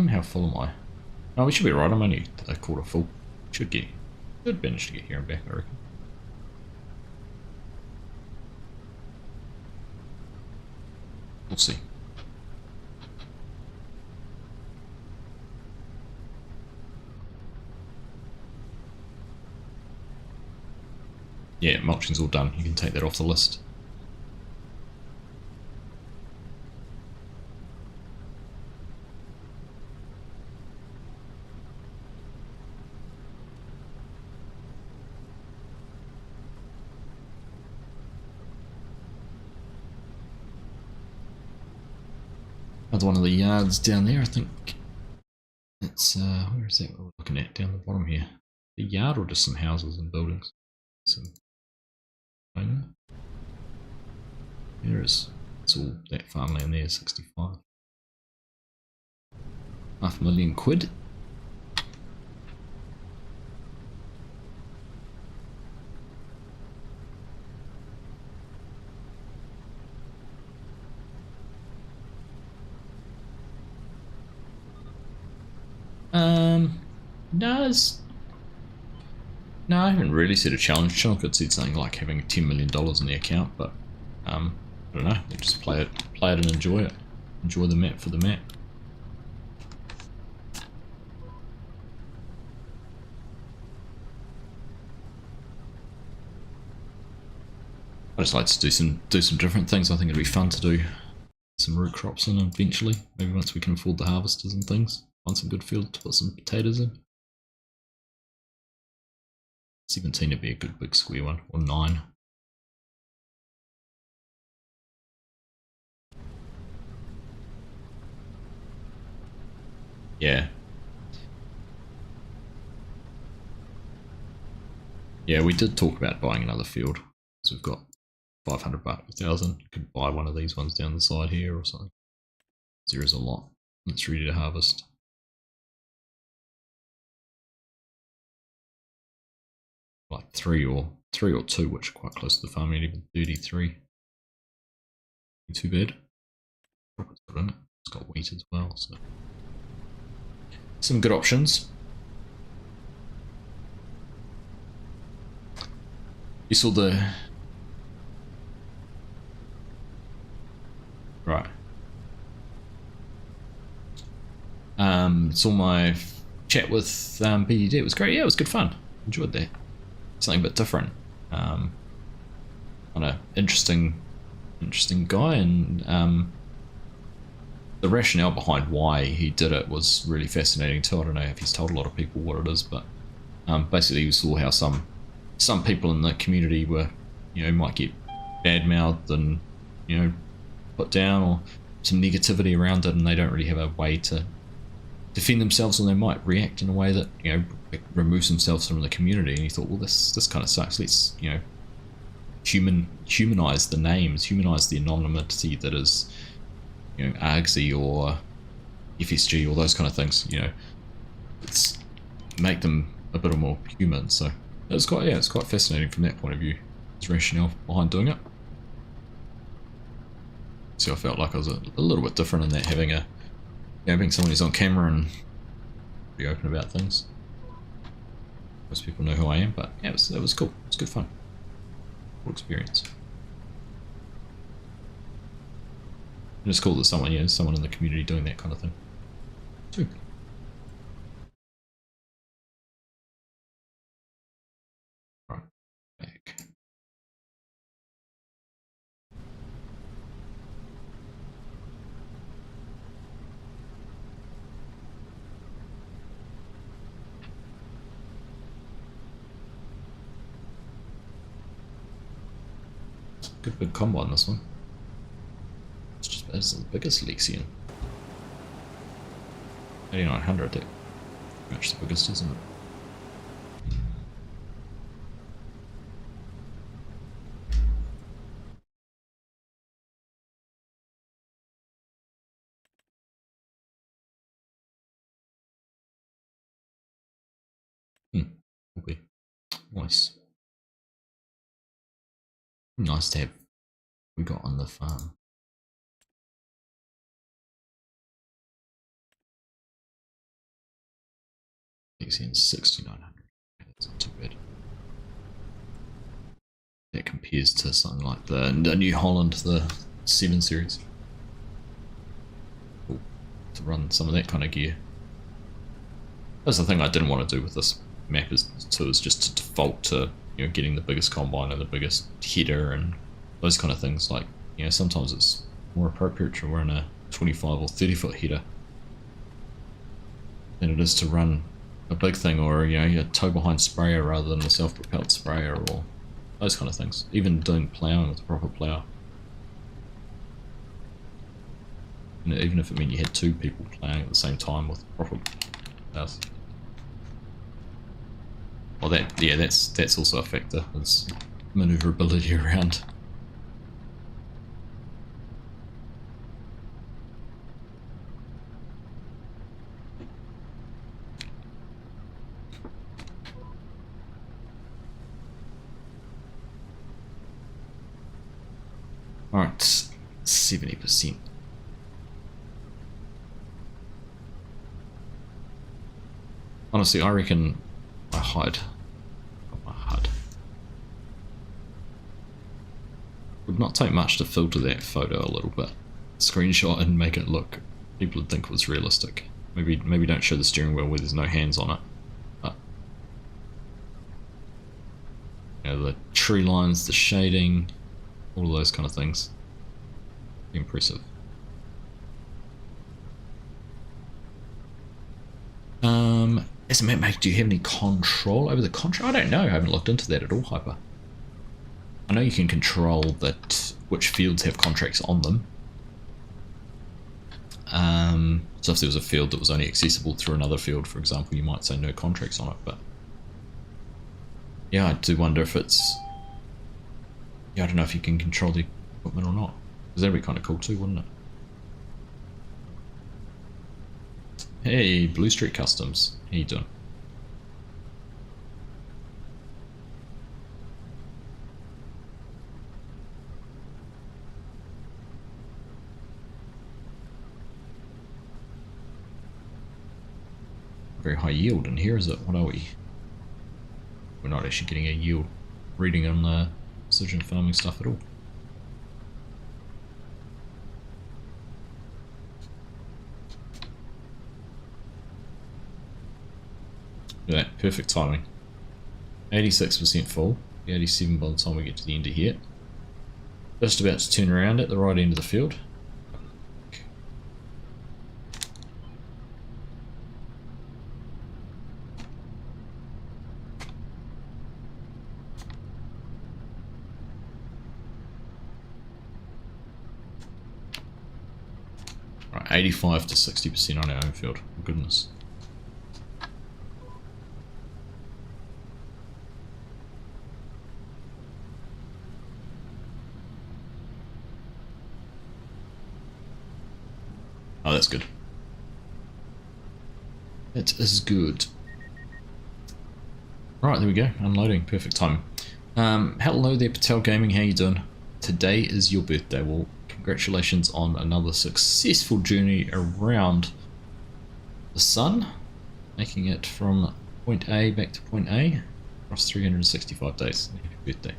How full am I? Oh, we should be right. I'm only a quarter full. Should manage to get here and back, I reckon. We'll see. Yeah, mulching's all done. You can take that off the list. Another one of the yards down there, I think. It's, where is that we're looking at? Down the bottom here. The yard or just some houses and buildings? Some. There is. It's all that farmland there, 65. £500,000. No, I haven't really set a challenge. Sure, I could see something like having $10 million in the account, but I don't know. Just play it and enjoy it. Enjoy the map for the map. I just like to do some different things. I think it'd be fun to do some root crops in eventually. Maybe once we can afford the harvesters and things. Find some good field to put some potatoes in. 17 would be a good big square one, or 9. Yeah. Yeah, we did talk about buying another field. So we've got 500 bucks, 1,000. You could buy one of these ones down the side here or something. There is a lot that's ready to harvest. Like 3 or 2, which are quite close to the farm, even 33. Too bad. It's got wheat as well, so some good options. You saw the right. Saw my chat with BDD. It was great. Yeah, it was good fun. Enjoyed that. Something a bit different. Kind of interesting guy, and the rationale behind why he did it was really fascinating too. I don't know if he's told a lot of people what it is, but basically we saw how some people in the community were, might get bad-mouthed and, put down, or some negativity around it, and they don't really have a way to defend themselves, and they might react in a way that, removes themselves from the community. And he thought, well, this kind of sucks. Let's, humanize the names, humanize the anonymity that is, ARGSY or FSG or those kind of things. Let's make them a bit more human. So it's quite fascinating from that point of view. His rationale behind doing it. So I felt like I was a little bit different in that, being someone who's on camera and be open about things. Most people know who I am, but yeah, it was cool. It was good fun. Cool experience. And it's cool that someone in the community doing that kind of thing too. Right, back. Good big combo on this one. It's the biggest Lexian. 8900, that much the biggest, isn't it? Will be nice. Nice to have we got on the farm. XN 6900. That's not too bad. That compares to something like the New Holland, the 7 Series. Cool. To run some of that kind of gear. That's the thing I didn't want to do with this map is just to default to getting the biggest combine and the biggest header and those kind of things. Like sometimes it's more appropriate to run a 25 or 30 foot header than it is to run a big thing or a tow behind sprayer rather than a self-propelled sprayer or those kind of things. Even doing ploughing with a proper plough. Even if it meant you had 2 people ploughing at the same time with proper ploughs. Well, that's also a factor. It's maneuverability around. Alright, 70%. Honestly, I reckon my HUD would not take much to filter that photo a little bit. Screenshot and make it look, people would think it was realistic. Maybe don't show the steering wheel where there's no hands on it. But the tree lines, the shading, all of those kind of things. Impressive. As a map maker, do you have any control over the control? I don't know. I haven't looked into that at all, Hyper. I know you can control that which fields have contracts on them. So if there was a field that was only accessible through another field, for example, you might say no contracts on it. But yeah, I do wonder if it's I don't know if you can control the equipment or not. Because that'd be kind of cool too, wouldn't it? Hey, Blue Street Customs. How you doing? Very high yield in here, is it? What are we? We're not actually getting a yield reading on the precision farming stuff at all. Look at that, perfect timing. 86% full, 87 by the time we get to the end of here. Just about to turn around at the right end of the field. Right, 85 to 60% on our own field. Goodness. Oh, that's good. That is good. Right, there we go. Unloading. Perfect time. Hello there, Patel Gaming. How you doing? Today is your birthday. Well, congratulations on another successful journey around the sun, making it from point A back to point A across 365 days. Happy birthday.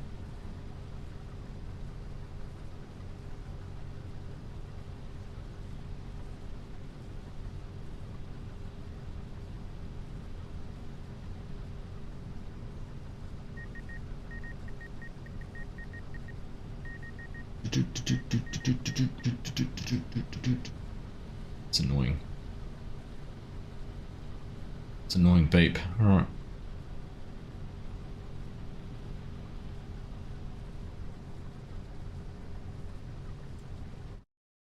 It's annoying. It's annoying beep. Alright.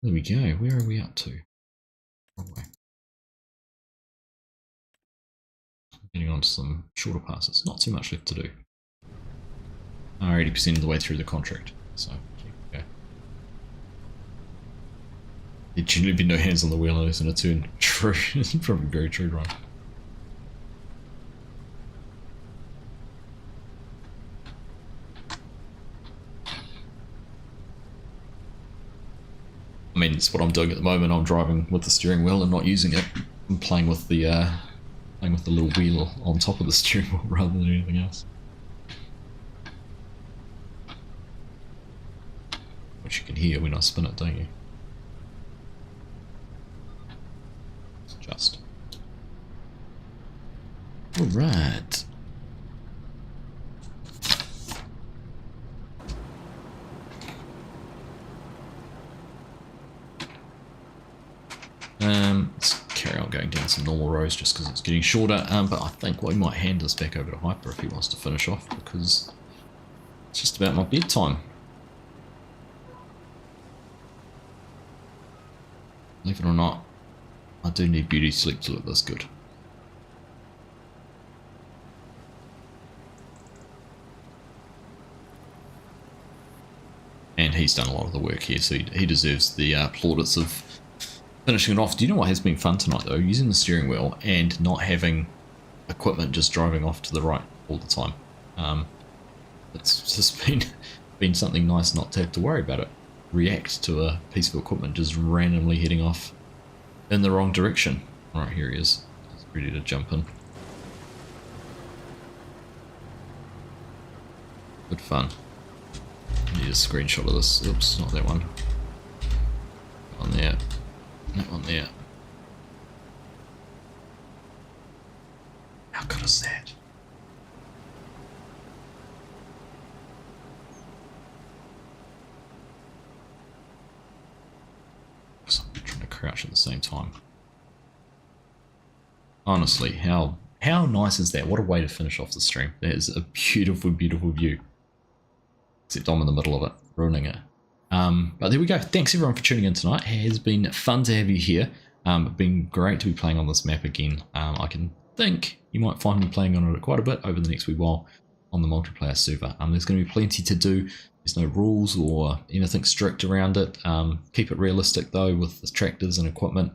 There we go. Where are we up to? Wrong way. Getting on to some shorter passes. Not too much left to do. 80% of the way through the contract. So, okay. There should be no hands on the wheel unless in a turn. True. It's probably very true, right? I mean, it's what I'm doing at the moment. I'm driving with the steering wheel and not using it. I'm playing with the little wheel on top of the steering wheel rather than anything else. Which you can hear when I spin it, don't you? Just. Alright. Let's carry on going down some normal rows just because it's getting shorter, but I think we might hand this back over to Hyper if he wants to finish off, because it's just about my bedtime. Believe it or not, I do need beauty sleep to look this good. And he's done a lot of the work here, so he deserves the plaudits of finishing it off. Do you know what has been fun tonight though? Using the steering wheel and not having equipment just driving off to the right all the time. It's just been something nice not to have to worry about it. React to a piece of equipment just randomly heading off in the wrong direction. Alright, here he is. He's ready to jump in. Good fun. I need a screenshot of this. Oops, not that one. That one there. That one there. How good is that? I'm trying to crouch at the same time. Honestly, how nice is that? What a way to finish off the stream. That is a beautiful, beautiful view. Except I'm in the middle of it, ruining it. But there we go. Thanks everyone for tuning in tonight. It has been fun to have you here. It's been great to be playing on this map again. I can think you might find me playing on it quite a bit over the next wee while on the multiplayer server. There's going to be plenty to do. There's no rules or anything strict around it. Keep it realistic though with the tractors and equipment.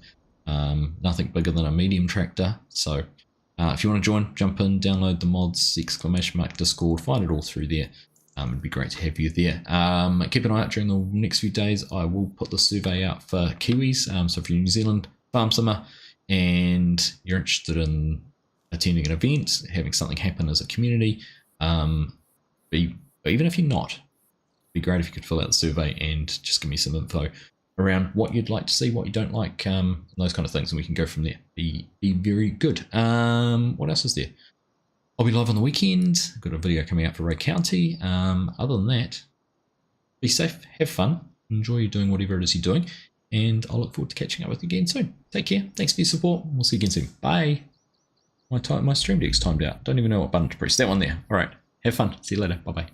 Nothing bigger than a medium tractor. So if you want to join, jump in, download the mods, !Discord, find it all through there. It'd be great to have you there. Keep an eye out during the next few days. I will put the survey out for Kiwis. So if you're in New Zealand, farm simmer, and you're interested in attending an event, having something happen as a community, even if you're not, it'd be great if you could fill out the survey and just give me some info around what you'd like to see, what you don't like, those kind of things, and we can go from there. Be very good. What else is there? I'll be live on the weekend. I've got a video coming out for Ray County. Other than that, be safe, have fun, enjoy doing whatever it is you're doing, and I'll look forward to catching up with you again soon. Take care. Thanks for your support. We'll see you again soon. Bye. My stream deck's timed out. Don't even know what button to press. That one there. All right. Have fun. See you later. Bye-bye.